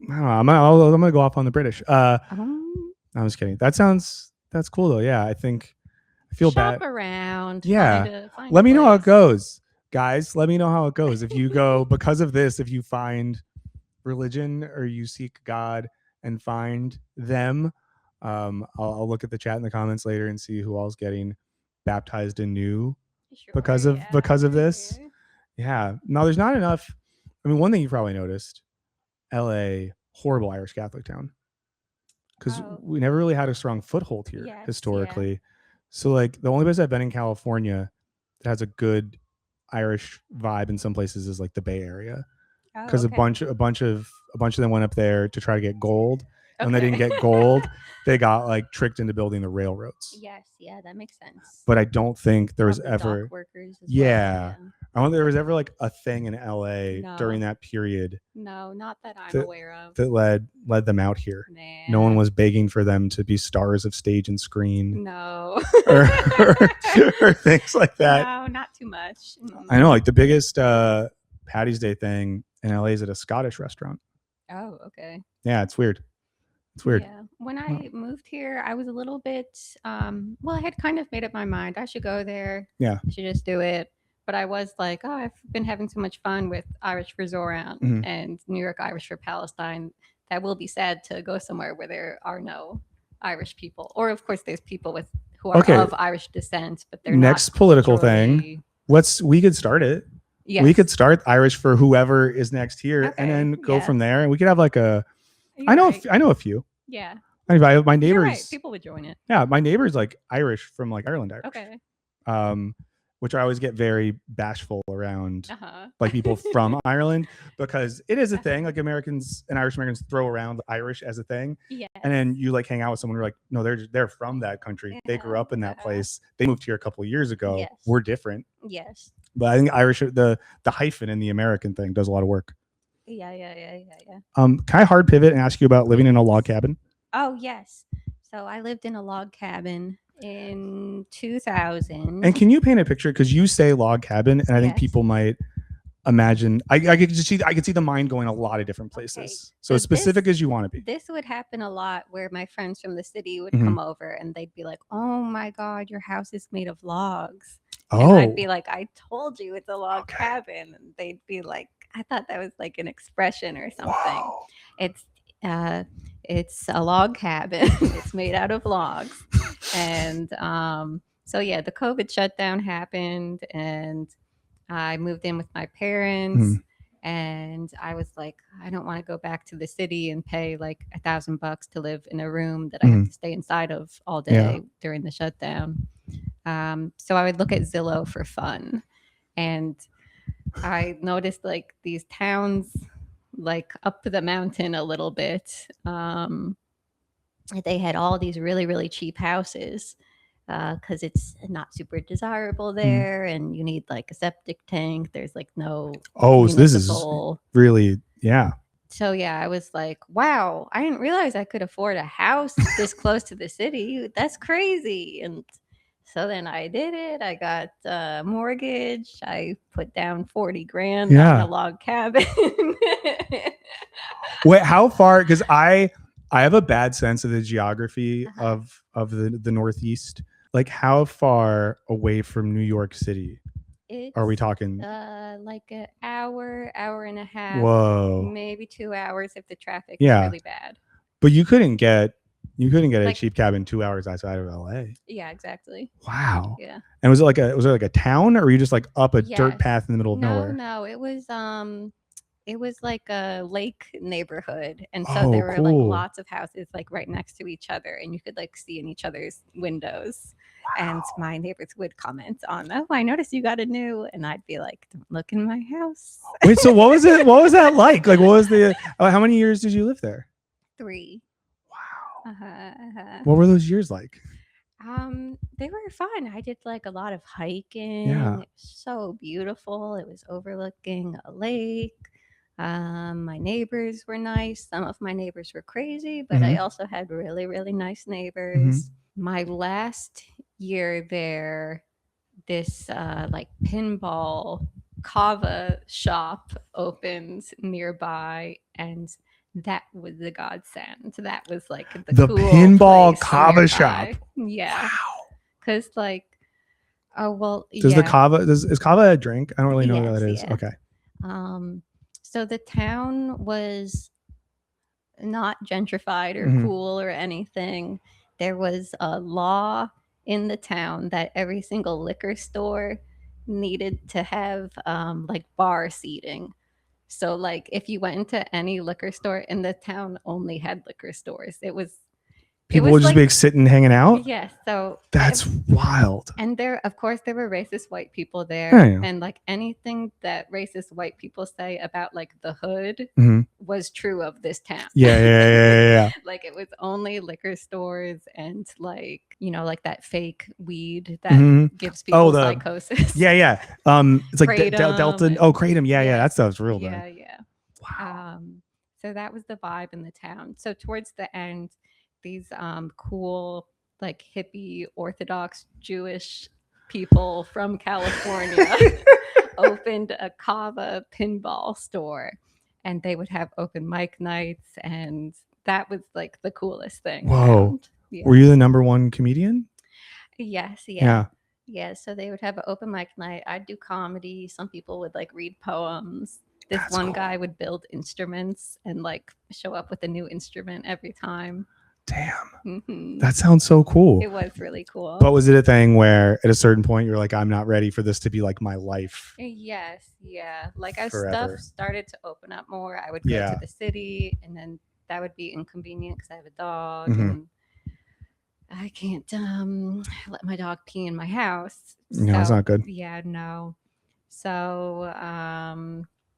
I don't know. I'm gonna go off on the British. I'm just kidding. That's cool though. Yeah, I think I feel Shop bad. around. Yeah. Find let me know how it goes, guys. Let me know how it goes. If you go because of this, if you find religion or you seek God and find them, I'll look at the chat in the comments later and see who all's getting baptized anew because of this. Yeah. No, there's not enough. I mean, one thing you probably noticed, LA, horrible Irish Catholic town. Because we never really had a strong foothold here historically. Yeah. So like the only place I've been in California that has a good Irish vibe in some places is like the Bay Area. Because a bunch of them went up there to try to get gold. And when they didn't get gold, they got like tricked into building the railroads. Yes, yeah, that makes sense. But I don't think there was ever workers as well. I don't think there was ever like a thing in LA during that period. No, not that I'm aware of. That led them out here. Nah. No one was begging for them to be stars of stage and screen. No. or things like that. No, not too much. I know, like the biggest Patty's Day thing in LA is at a Scottish restaurant. Oh, okay. Yeah, it's weird. It's weird. Yeah. When I moved here, I was a little bit, well, I had kind of made up my mind. I should go there. Yeah. I should just do it. But I was like, oh, I've been having so much fun with Irish for Zoran and New York Irish for Palestine. That will be sad to go somewhere where there are no Irish people. Or, of course, there's people who are of Irish descent, but they're next not political thing. We could start it. Yes. We could start Irish for whoever is next here and then go from there. And we could have like a... I know a few. Yeah. I mean, my neighbors. You're right. People would join it. Yeah, my neighbor's like Irish from like Ireland Irish. Okay. Which I always get very bashful around, like people from Ireland, because it is a thing. Like Americans and Irish Americans throw around Irish as a thing. Yeah. And then you like hang out with someone who's like, no, they're from that country. They grew up in that place. They moved here a couple of years ago. Yes. We're different. Yes. But I think Irish, the hyphen in the American thing does a lot of work. Yeah. Can I hard pivot and ask you about living in a log cabin? Oh, yes. So I lived in a log cabin in 2000. And can you paint a picture? Because you say log cabin, and I think people might imagine. I could see the mind going a lot of different places. Okay. So as specific as you want to be. This would happen a lot where my friends from the city would come over and they'd be like, "Oh my God, your house is made of logs." Oh. And I'd be like, "I told you it's a log cabin." And they'd be like, "I thought that was like an expression or something." Whoa. It's a log cabin. It's made out of logs. And so yeah, the COVID shutdown happened and I moved in with my parents and I was like, I don't want to go back to the city and pay like $1,000 to live in a room that I have to stay inside of all day during the shutdown. So I would look at Zillow for fun. And I noticed like these towns like up the mountain a little bit. They had all these really, really cheap houses because it's not super desirable there, and you need like a septic tank. There's like no Oh, so this is municipal. really, yeah. So yeah, I was like, wow, I didn't realize I could afford a house this close to the city. That's crazy. And so then I did it. I got a mortgage. I put down 40 grand on a log cabin. Wait, how far? Because I have a bad sense of the geography of the Northeast. Like, how far away from New York City are we talking? Like an hour, hour and a half. Whoa. Maybe 2 hours if the traffic is Yeah. really bad. But you couldn't get a Like- cheap cabin 2 hours outside of LA. Yeah, exactly. Wow. Yeah. And was it like a town, or were you just like up a dirt path in the middle of nowhere? No, it was like a lake neighborhood, and so there were like cool. lots of houses like right next to each other, and you could like see in each other's windows. And my neighbors would comment on, oh, I noticed you got a new, and I'd be like, don't look in my house. Wait, so what was it? What was that like? Like, what was the? How many years did you live there? 3. Wow. What were those years like? They were fun. I did like a lot of hiking. Yeah. It was so beautiful. It was overlooking a lake. My neighbors were nice. Some of my neighbors were crazy, but I also had really, really nice neighbors. My last year there, this like pinball kava shop opened nearby, and that was the godsend. So that was like the cool pinball kava nearby. shop. Yeah. Wow. Because like, oh well. Does the kava is kava a drink? I don't really know what that is. Yeah. Okay. So the town was not gentrified or cool or anything. There was a law in the town that every single liquor store needed to have like bar seating. So like if you went into any liquor store, in the town only had liquor stores. People would just be like sitting, hanging out. Yeah, so that's wild. And of course, there were racist white people there, and like anything that racist white people say about like the hood was true of this town. Yeah. Like it was only liquor stores and like like that fake weed that gives people psychosis. Yeah. It's like Delta. Kratom. Yeah. That stuff's real bad. Yeah. Wow. So that was the vibe in the town. So towards the end, these cool like hippie Orthodox Jewish people from California opened a kava pinball store, and they would have open mic nights, and that was like the coolest thing. Whoa. Yeah. Were you the number one comedian? Yes. Yeah. So they would have an open mic night. I'd do comedy. Some people would like read poems. This one guy would build instruments and like show up with a new instrument every time. Damn. That sounds so cool. It was really cool. But was it a thing where at a certain point you're like, I'm not ready for this to be like my life? Yes. Yeah. Like as stuff started to open up more, I would go to the city, and then that would be inconvenient because I have a dog and I can't let my dog pee in my house. No, it's not good. Yeah, no. So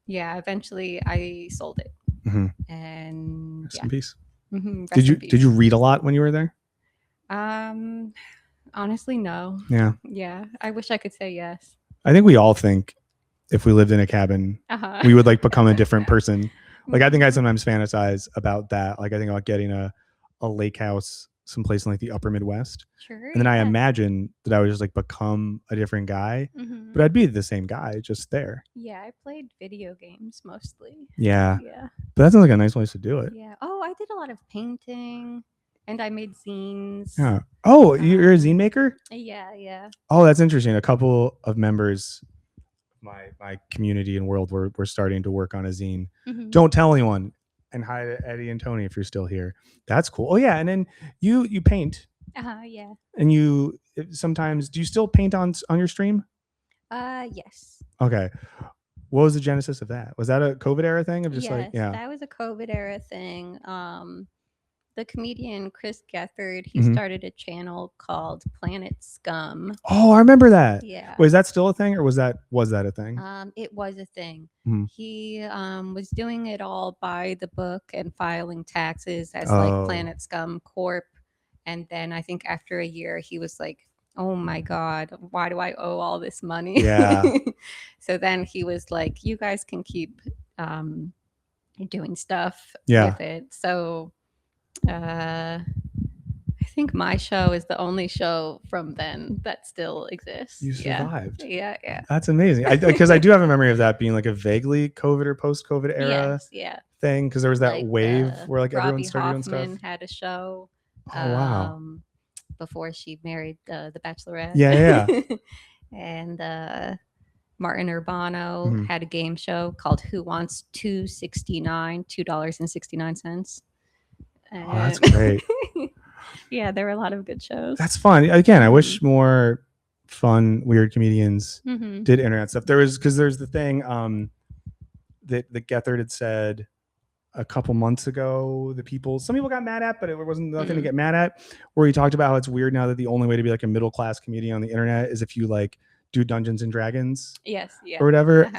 eventually I sold it. And rest in peace. Did you read a lot when you were there? Honestly, no. Yeah. I wish I could say yes. I think we all think if we lived in a cabin, we would like become a different person. Like I think I sometimes fantasize about that. Like I think about getting a lake house someplace in like the upper Midwest. Sure. And then I imagine that I would just like become a different guy, but I'd be the same guy, just there. Yeah, I played video games mostly. Yeah. But that sounds like a nice place to do it. Yeah. Oh, I did a lot of painting, and I made zines. Yeah. Oh, you're a zine maker? Yeah. Oh, that's interesting. A couple of members of my community and world we're starting to work on a zine. Don't tell anyone. And hi to Eddie and Tony if you're still here. That's cool. Oh yeah, and then you paint. Yeah. And you sometimes, do you still paint on your stream? Yes. Okay. What was the genesis of that? Was that a COVID era thing of just that was a COVID era thing. the comedian Chris Gethard, he started a channel called Planet Scum. Oh, I remember that. Yeah. Wait, is that still a thing, or was that a thing? It was a thing. He was doing it all by the book and filing taxes as like Planet Scum Corp. And then I think after a year, he was like, oh my God, why do I owe all this money? Yeah. So then he was like, you guys can keep doing stuff Yeah. with it. So I think my show is the only show from then that still exists. You survived. Yeah. That's amazing. Because I do have a memory of that being like a vaguely COVID or post-COVID era thing. Because there was that like, wave where like everyone started doing stuff. Robbie Hoffman had a show. Oh wow! Before she married the Bachelorette. Yeah. And Martin Urbano had a game show called Who Wants $2.69. Oh, that's great. Yeah, there were a lot of good shows. That's fun. Again, I wish more fun, weird comedians did internet stuff. There's the thing that Gethard had said a couple months ago. Some people got mad at, but it wasn't nothing to get mad at. Where he talked about how it's weird now that the only way to be like a middle class comedian on the internet is if you like do Dungeons and Dragons, or whatever.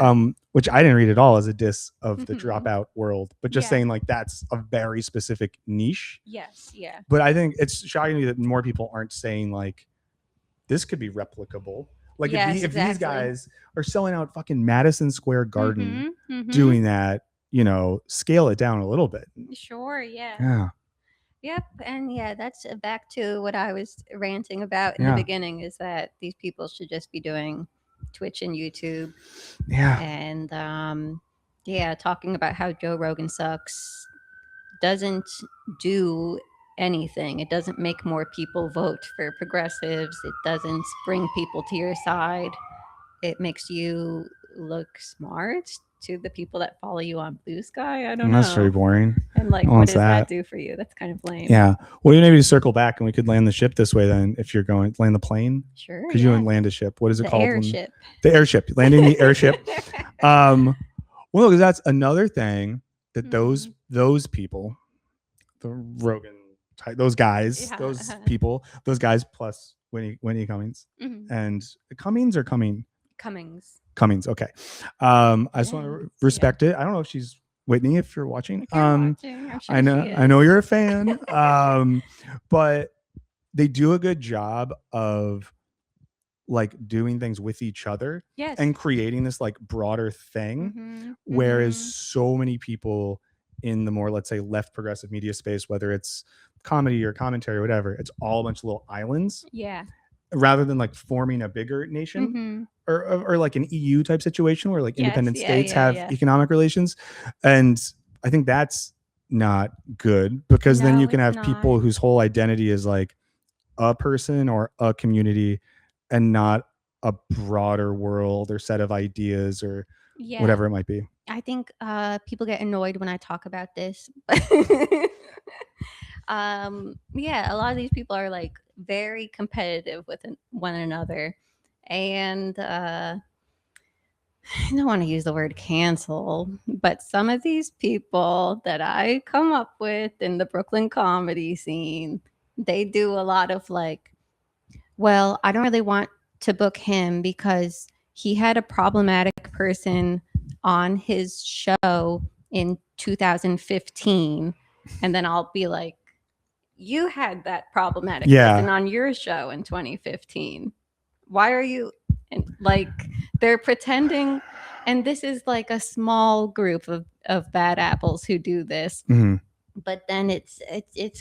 Which I didn't read at all as a diss of the dropout world, but just saying like that's a very specific niche. Yes, yeah. But I think it's shocking to me that more people aren't saying like this could be replicable. Like if these guys are selling out fucking Madison Square Garden doing that, you know, scale it down a little bit. Sure, yeah. Yeah. Yep, and yeah, that's back to what I was ranting about in the beginning, is that these people should just be doing Twitch and YouTube. Yeah. And talking about how Joe Rogan sucks doesn't do anything. It doesn't make more people vote for progressives. It doesn't bring people to your side. It makes you look smart to the people that follow you on Blue Sky. I don't know. That's very boring. And like, what does that do for you? That's kind of lame. Yeah. Well, you maybe circle back and we could land the ship this way then. If you're going land the plane, sure. Because you wouldn't land a ship. What is it called? Airship. The airship. Landing the airship. Well, because that's another thing that those people, the Rogan type, those guys, those people, those guys plus Whitney Cummings and Cummings or Cumming. Cummings. Okay. I just want to respect it. I don't know if she's Whitney, if you're watching. I'm sure I know you're a fan. But they do a good job of like doing things with each other and creating this like broader thing. Whereas so many people in the more, let's say, left progressive media space, whether it's comedy or commentary or whatever, it's all a bunch of little islands. Yeah. Rather than like forming a bigger nation or like an EU type situation where like independent states have economic relations. And I think that's not good, because then you can have people whose whole identity is like a person or a community and not a broader world or set of ideas or whatever it might be. I think people get annoyed when I talk about this. A lot of these people are like very competitive with one another, and I don't want to use the word cancel, but some of these people that I come up with in the Brooklyn comedy scene, they do a lot of like, well, I don't really want to book him because he had a problematic person on his show in 2015, and then I'll be like, you had that problematic person on your show in 2015. Why are you like, they're pretending, and this is like a small group of bad apples who do this. But then it's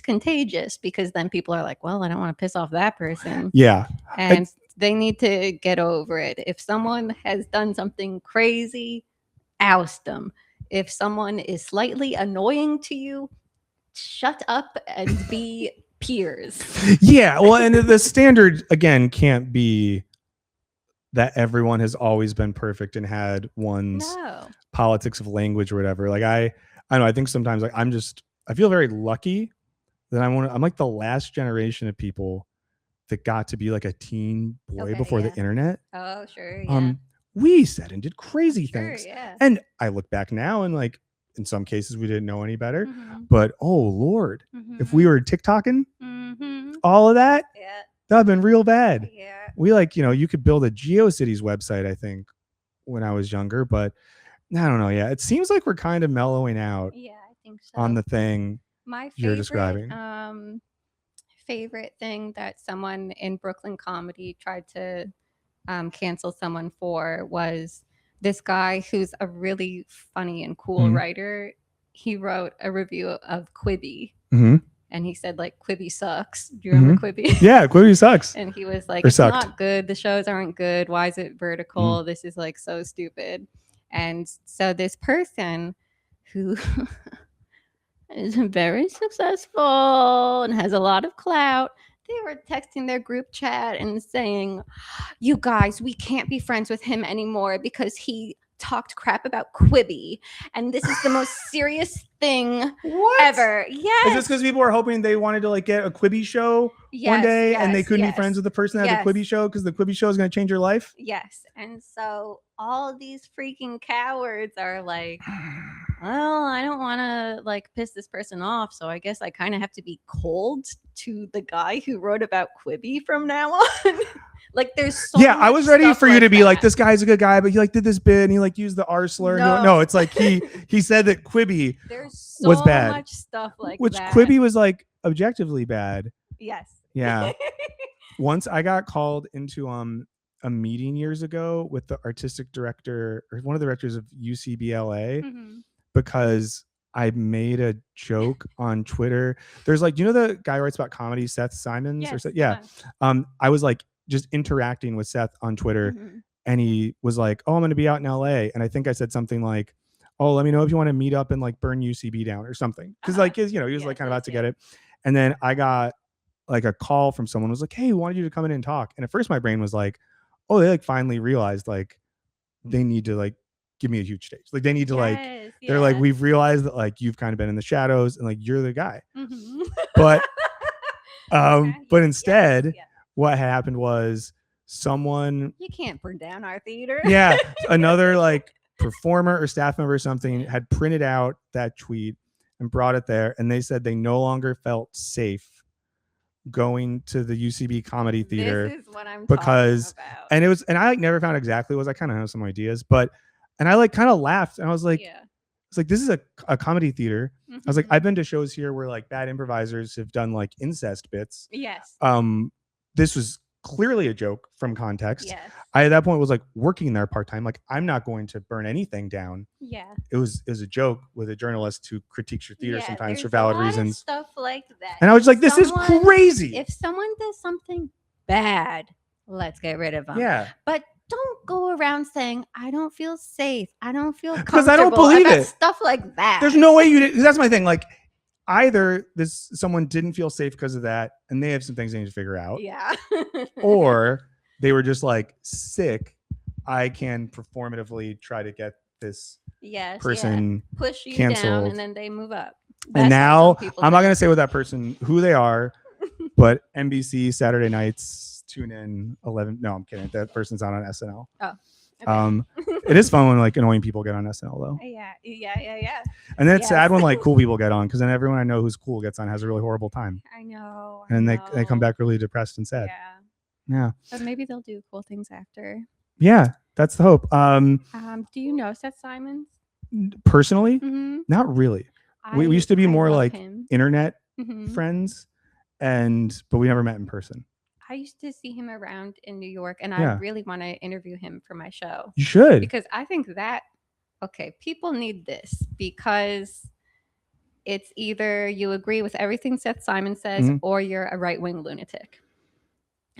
contagious, because then people are like, well, I don't want to piss off that person. Yeah. And they need to get over it. If someone has done something crazy, oust them. If someone is slightly annoying to you, shut up and be peers. Yeah. Well, and the standard again can't be that everyone has always been perfect and had one's politics of language or whatever. Like I know, I think sometimes like I feel very lucky that I'm like the last generation of people that got to be like a teen boy before the internet. Oh, sure. Yeah. We said and did crazy things. Yeah. And I look back now and like, in some cases we didn't know any better. But oh Lord, if we were TikToking all of that, that would have been real bad. We you could build a GeoCities website, I think, when I was younger, but I don't know. Yeah, it seems like we're kind of mellowing out. Yeah, I think so. On the thing my you're describing. Favorite thing that someone in Brooklyn comedy tried to cancel someone for was this guy who's a really funny and cool writer. He wrote a review of Quibi. And he said, like, Quibi sucks. Do you remember Quibi? Yeah, Quibi sucks. And he was like, it's not good. The shows aren't good. Why is it vertical? This is like so stupid. And so this person who is very successful and has a lot of clout, they were texting their group chat and saying, you guys, we can't be friends with him anymore because he talked crap about Quibi, and this is the most serious thing ever. Yes. Is this because people were hoping they wanted to like get a Quibi show one day and they couldn't be friends with the person that had the Quibi show because the Quibi show is going to change your life? Yes. And so all these freaking cowards are like, well, I don't want to like piss this person off, so I guess I kind of have to be cold to the guy who wrote about Quibi from now on. Like there's so much I was ready for you like to be that. like, this guy's a good guy, but he like did this bit and he like used the R slur. No, it's like he said that Quibi was bad. Much stuff like which that. Quibi was like objectively bad. Yes. Yeah. Once I got called into a meeting years ago with the artistic director or one of the directors of UCBLA because I made a joke on Twitter. There's like, the guy who writes about comedy, Seth Simons? Yes, I was like just interacting with Seth on Twitter and he was like, oh, I'm going to be out in LA. And I think I said something like, oh, let me know if you want to meet up and like burn UCB down or something. Cause like, he was like kind of about to get it. And then I got like a call from someone who was like, hey, we wanted you to come in and talk. And at first my brain was like, oh, they like finally realized like they need to like give me a huge stage. Like they need to they're like, we've realized that like you've kind of been in the shadows and like you're the guy. But but instead what happened was someone, you can't burn down our theater. Another like performer or staff member or something had printed out that tweet and brought it there, and they said they no longer felt safe going to the UCB comedy theater. This is what I'm talking about. And I like never found exactly what it was. I kind of have some ideas, and I like kind of laughed and I was like, it's like, this is a comedy theater. I was like, I've been to shows here where like bad improvisers have done like incest bits. Yes. This was clearly a joke from context. Yes. I at that point was like working there part-time. Like, I'm not going to burn anything down. Yeah. It was a joke with a journalist who critiques your theater sometimes for valid reasons. Stuff like that. And I was like, this is crazy. If someone does something bad, let's get rid of them. Yeah. But don't go around saying, I don't feel safe. I don't feel comfortable. Because I don't believe it. Stuff like that. There's no way you did. That's my thing. Like, either someone didn't feel safe because of that and they have some things they need to figure out. Yeah. Or they were just like, sick, I can performatively try to get this person push you canceled down and then they move up. And now I'm not going to say with that person who they are, but NBC Saturday nights, tune in 11. No, I'm kidding. That person's not on SNL. Oh. Okay. It is fun when like annoying people get on SNL though. Yeah. And then it's sad when like cool people get on, because then everyone I know who's cool gets on has a really horrible time. I know. And they come back really depressed and sad. Yeah. But maybe they'll do cool things after. Yeah, that's the hope. Do you know Seth Simons? Personally, not really. We used to be more like internet friends, but we never met in person. I used to see him around in New York, and I really want to interview him for my show. You should. Because I think that, people need this, because it's either you agree with everything Seth Simons says or you're a right-wing lunatic.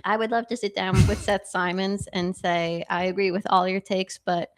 I would love to sit down with Seth Simons and say, I agree with all your takes, but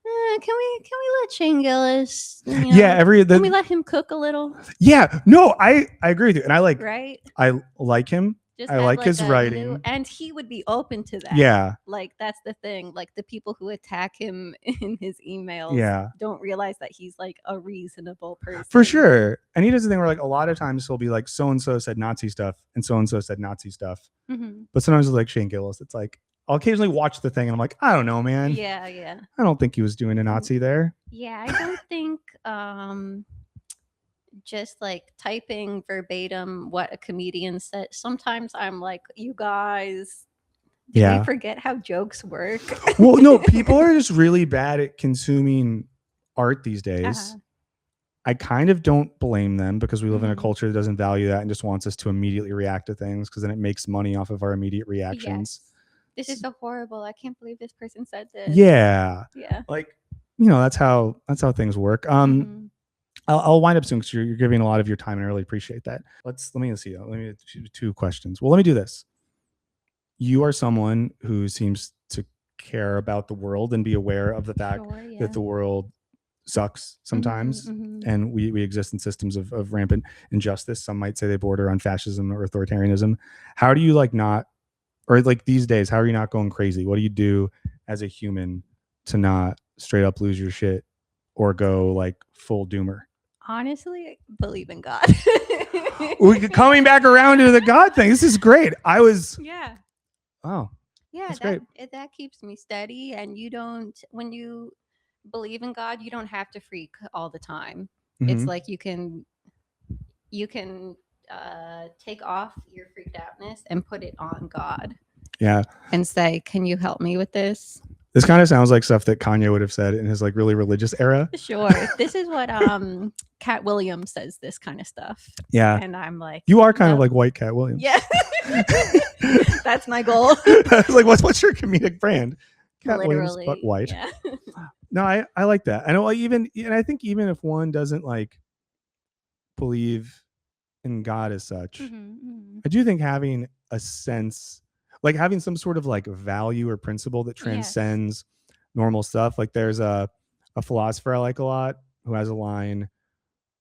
can we let Shane Gillis, can we let him cook a little? Yeah, no, I agree with you. And I like him. Just I like his writing. And he would be open to that. Yeah. Like, that's the thing. Like, the people who attack him in his emails don't realize that he's like a reasonable person. For sure. And he does the thing where like a lot of times he'll be like, so-and-so said Nazi stuff and so-and-so said Nazi stuff. But sometimes it's like Shane Gillis. It's like, I'll occasionally watch the thing and I'm like, I don't know, man. Yeah, yeah. I don't think he was doing a Nazi there. Yeah, I don't think just like typing verbatim what a comedian said. Sometimes I'm like, you guys, do we forget how jokes work? Well, no, people are just really bad at consuming art these days. I kind of don't blame them because we live in a culture that doesn't value that and just wants us to immediately react to things because then it makes money off of our immediate reactions. Yes. This is so horrible. I can't believe this person said this. Yeah. Yeah. Like, that's how things work. I'll wind up soon because you're giving a lot of your time and I really appreciate that. Let me see. Let me do 2 questions. Well, let me do this. You are someone who seems to care about the world and be aware of the fact that the world sucks sometimes and we exist in systems of rampant injustice. Some might say they border on fascism or authoritarianism. How do you not, or these days, how are you not going crazy? What do you do as a human to not straight up lose your shit or go full doomer? Honestly, I believe in God. We're coming back around to the God thing. This is great. Yeah. Oh. Yeah, that keeps me steady. And when you believe in God, you don't have to freak all the time. It's like you can take off your freaked outness and put it on God. Yeah. And say, can you help me with this? This kind of sounds like stuff that Kanye would have said in his really religious era. Sure. This is what Cat Williams says, this kind of stuff. Yeah. And I'm like, you are kind of like white Cat Williams. Yeah. That's my goal. What's your comedic brand? Cat Williams, but white. Yeah. No, I like that. I know and I think even if one doesn't believe in God as such, I do think having a sense, having some sort of value or principle that transcends normal stuff. There's a philosopher I like a lot who has a line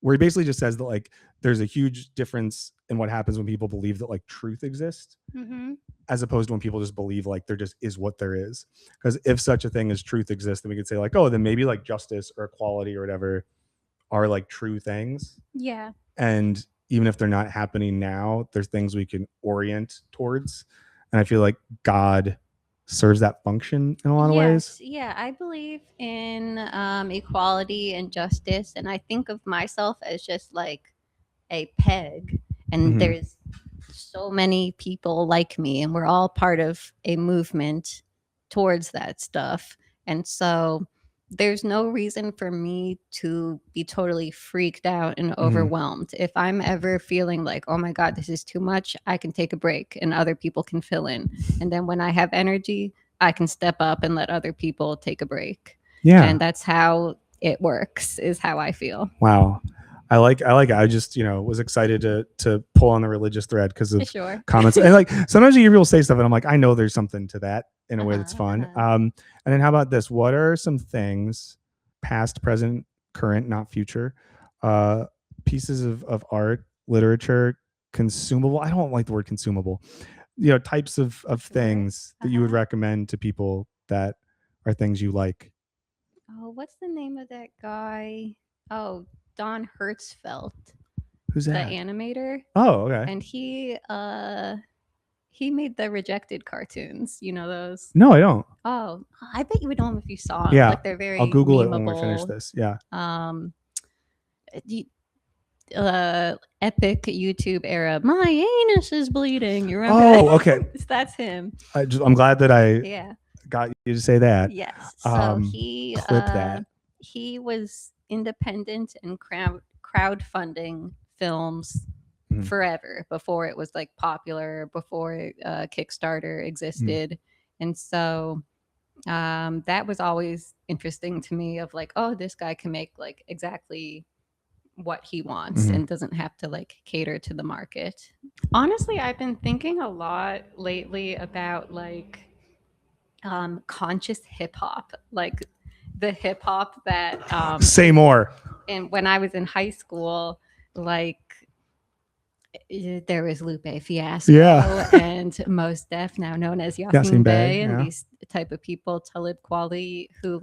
where he basically just says that there's a huge difference in what happens when people believe that truth exists as opposed to when people just believe there just is what there is. Because if such a thing as truth exists, then we could say oh, then maybe justice or equality or whatever are true things. Yeah. And even if they're not happening now, there's things we can orient towards. And I feel like God serves that function in a lot of ways. Yeah, I believe in equality and justice. And I think of myself as just a peg. And there's so many people like me, and we're all part of a movement towards that stuff. And so there's no reason for me to be totally freaked out and overwhelmed. If I'm ever feeling oh my God, this is too much, I can take a break and other people can fill in. And then when I have energy, I can step up and let other people take a break. Yeah. And that's how it works, is how I feel. Wow. I just was excited to pull on the religious thread because of comments. And sometimes you hear people say stuff and I'm I know there's something to that in a way that's fun. And then how about this? What are some things, past, present, current, not future, pieces of art, literature, consumable? I don't like the word consumable. Types of things that you would recommend to people that are things you like. Oh, what's the name of that guy? Oh, Don Hertzfeldt. Who's that? The animator. Oh, okay. And he made the Rejected cartoons. You know those? No, I don't. Oh, I bet you would know them if you saw them. Yeah. They're very I'll Google memeable. it when we finish this. Yeah. Epic YouTube era. My anus is bleeding. You remember? Oh, okay. That's him. I'm glad that I got you to say that. Yes. So he clip that. He was independent and crowdfunding films forever before it was popular, before Kickstarter existed. And so that was always interesting to me of oh, this guy can make exactly what he wants and doesn't have to cater to the market. Honestly, I've been thinking a lot lately about conscious hip hop, the hip hop that say more. And when I was in high school, there was Lupe Fiasco and Mos Def, now known as Yasin Bey, and these type of people, Talib Kweli, who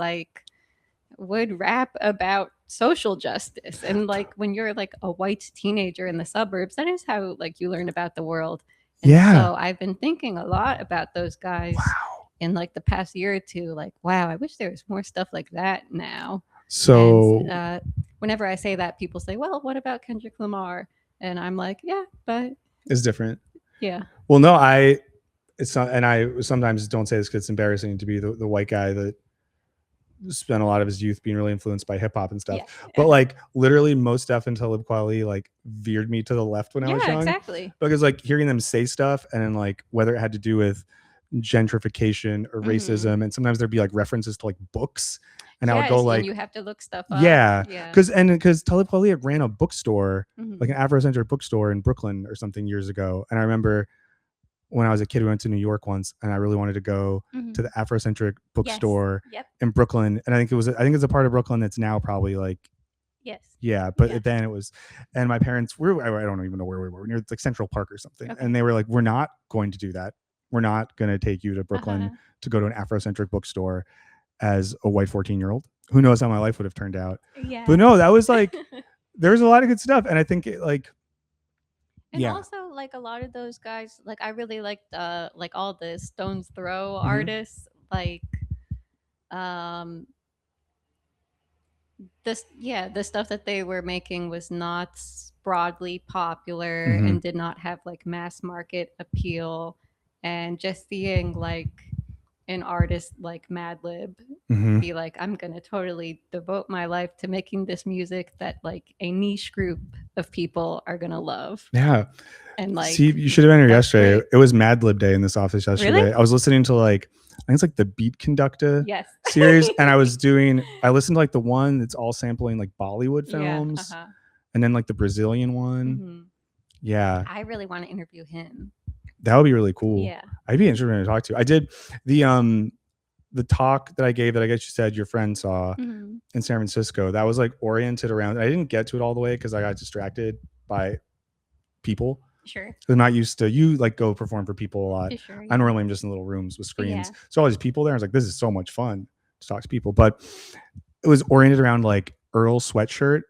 would rap about social justice. And when you're a white teenager in the suburbs, that is how you learn about the world. And so I've been thinking a lot about those guys. Wow. in like the past year or two, like, wow, I wish there was more stuff like that now. So and whenever I say that, people say, well, what about Kendrick Lamar? And I'm like, yeah, but it's different. Yeah. Well, no, it's not, and I sometimes don't say this because it's embarrassing to be the white guy that spent a lot of his youth being really influenced by hip hop and stuff. Yeah. But like literally most stuff in Talib Kweli like veered me to the left when I was young. Exactly. Because like hearing them say stuff and then like whether it had to do with gentrification or racism, and sometimes there'd be like references to like books. And I would go like, and you have to look stuff up. Yeah. Because Talib Kweli ran a bookstore, like an Afrocentric bookstore in Brooklyn or something years ago. And I remember when I was a kid, we went to New York once, and I really wanted to go to the Afrocentric bookstore in Brooklyn. And I think it's a part of Brooklyn that's now probably like, yeah. But then it was, and my parents were, I don't even know where we were, near like Central Park or something. And they were like, we're not going to do that. We're not going to take you to Brooklyn to go to an Afrocentric bookstore as a white 14-year-old. Who knows how my life would have turned out. Yeah. But no, that was like, there was a lot of good stuff. And I think it like, and also like a lot of those guys, like I really liked like all the Stone's Throw artists, like the stuff that they were making was not broadly popular and did not have like mass market appeal. And just seeing like an artist like Madlib be like, I'm gonna totally devote my life to making this music that like a niche group of people are gonna love. Yeah. And like, see, you should have been here yesterday. Great. It was Madlib Day in this office yesterday. Really? I was listening to like, I think it's like the Beat Conductor series. And I listened to like the one that's all sampling like Bollywood films, and then like the Brazilian one. Yeah. I really want to interview him. That would be really cool. Yeah. I'd be interested to talk to. I did the talk that I gave that I guess you said your friend saw in San Francisco. That was like oriented around, I didn't get to it all the way because I got distracted by people. Sure. I'm not used to, you like go perform for people a lot. Sure, I normally am just in little rooms with screens. So all these people there, I was like, this is so much fun to talk to people. But it was oriented around like Earl Sweatshirt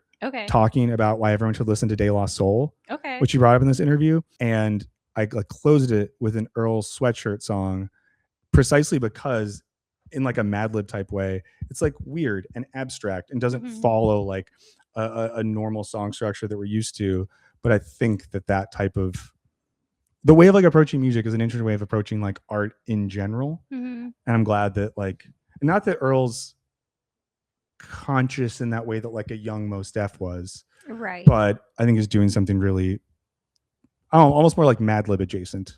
talking about why everyone should listen to De La Soul, which you brought up in this interview. And I like closed it with an Earl Sweatshirt song precisely because in like a Madlib type way, it's like weird and abstract and doesn't follow like a normal song structure that we're used to. But I think that type of, the way of like approaching music is an interesting way of approaching like art in general. And I'm glad that like, not that Earl's conscious in that way that like a young Mos Def was, right? But I think he's doing something really, almost more like Madlib adjacent.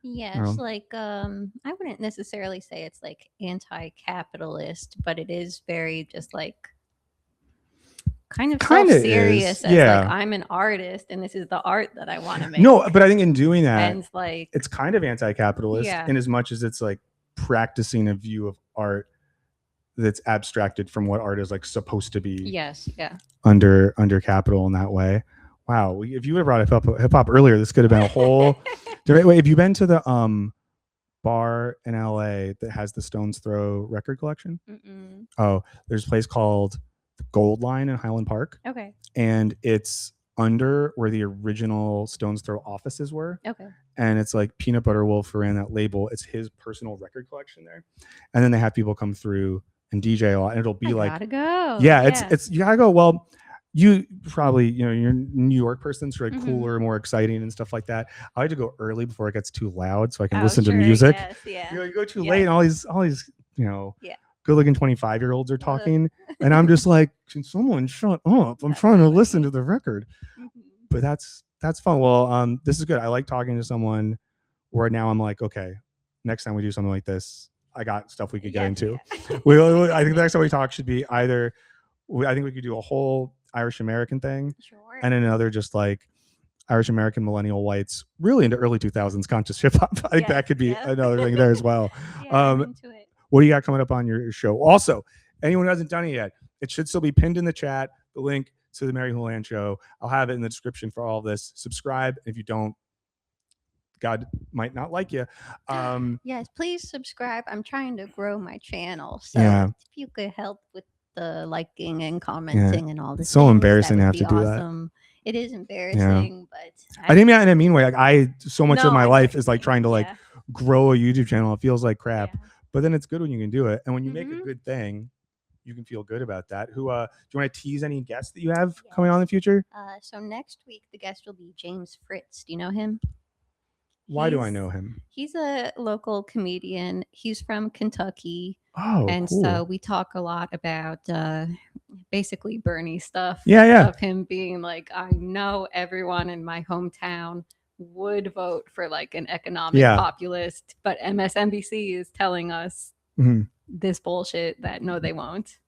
Yes, like I wouldn't necessarily say it's like anti-capitalist, but it is very just like kind of self-serious. As like, I'm an artist and this is the art that I want to make. No, but I think in doing that, and like it's kind of anti-capitalist in as much as it's like practicing a view of art that's abstracted from what art is like supposed to be. Under capital in that way. Wow, if you would have brought hip hop earlier, this could have been a whole different way. Have you been to the bar in LA that has the Stone's Throw record collection? Oh, there's a place called the Gold Line in Highland Park. And it's under where the original Stone's Throw offices were. And it's like Peanut Butter Wolf ran that label. It's his personal record collection there. And then they have people come through and DJ a lot, and it'll be like, gotta go. It's you gotta go. Well, you probably, you're a New York person, so like cooler, more exciting and stuff like that. I like to go early before it gets too loud so I can listen to music. You go too late and all these good-looking 25-year-olds are talking and I'm just like, can someone shut up? I'm trying to listen to the record. But that's fun. Well, this is good. I like talking to someone where now I'm like, okay, next time we do something like this, I got stuff we could get into. I think the next time we talk should be either, I think we could do a whole Irish American thing, and another just like Irish American millennial whites really into early 2000s conscious hip hop. I think that could be another thing there as well. I'm into it. What do you got coming up on your show? Also, anyone who hasn't done it yet, it should still be pinned in the chat, the link to the Mary Houlihan Show. I'll have it in the description for all of this. Subscribe. If you don't, God might not like you. Yes, please subscribe. I'm trying to grow my channel, so if you could help with the liking and commenting and all this. It's so embarrassing to have to do that. It is embarrassing, but I didn't mean that in a mean way. Like so much of my life is like trying to like grow a YouTube channel. It feels like crap, but then it's good when you can do it. And when you make a good thing, you can feel good about that. Who do you want to tease any guests that you have coming on in the future? So next week the guest will be James Fritz. Do you know him? Why do I know him? He's a local comedian. He's from Kentucky. Oh, and cool. so we talk a lot about basically Bernie stuff. Yeah. Of him being like, I know everyone in my hometown would vote for like an economic populist, but MSNBC is telling us this bullshit that no, they won't.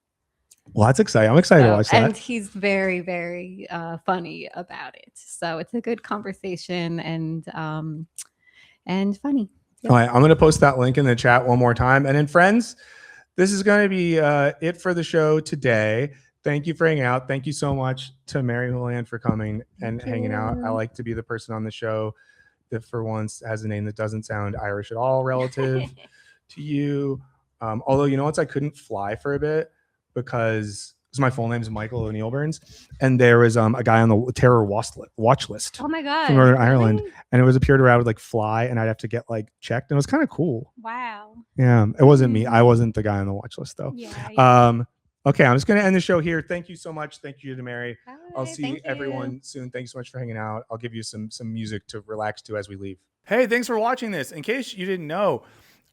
Well, that's exciting. I'm excited to watch that. And he's very, very funny about it. So it's a good conversation and funny. All right, I'm going to post that link in the chat one more time. And then, friends, this is going to be it for the show today. Thank you for hanging out. Thank you so much to Mary Houlihan for coming and hanging out. I like to be the person on the show that for once has a name that doesn't sound Irish at all relative to you. Although, you know what? I couldn't fly for a bit because my full name is Michael O'Neill Burns. And there was a guy on the terror watch list. Oh my God. From Northern Ireland. And it was a period where I would like fly and I'd have to get like checked. And it was kind of cool. Wow. Yeah. It wasn't me. I wasn't the guy on the watch list though. Yeah. Okay. I'm just going to end the show here. Thank you so much. Thank you to Mary. Bye. I'll see everyone soon. Thanks so much for hanging out. I'll give you some music to relax to as we leave. Hey, thanks for watching this. In case you didn't know,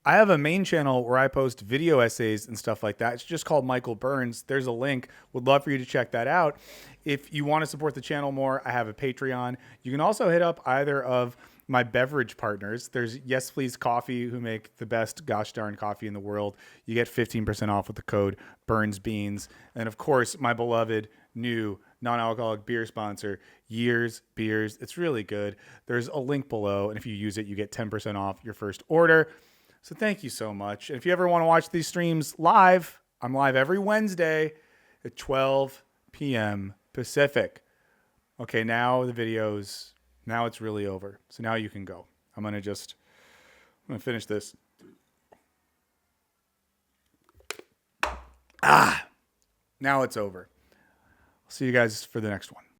I have a main channel where I post video essays and stuff like that. It's just called Michael Burns. There's a link. Would love for you to check that out. If you want to support the channel more, I have a Patreon. You can also hit up either of my beverage partners. There's Yes Please Coffee, who make the best gosh darn coffee in the world. You get 15% off with the code BurnsBeans. And of course, my beloved new non-alcoholic beer sponsor, Years Beers. It's really good. There's a link below, and if you use it, you get 10% off your first order. So thank you so much. And if you ever want to watch these streams live, I'm live every Wednesday at 12 p.m. Pacific. Okay, now the videos, now it's really over. So now you can go. I'm going to finish this. Now it's over. I'll see you guys for the next one.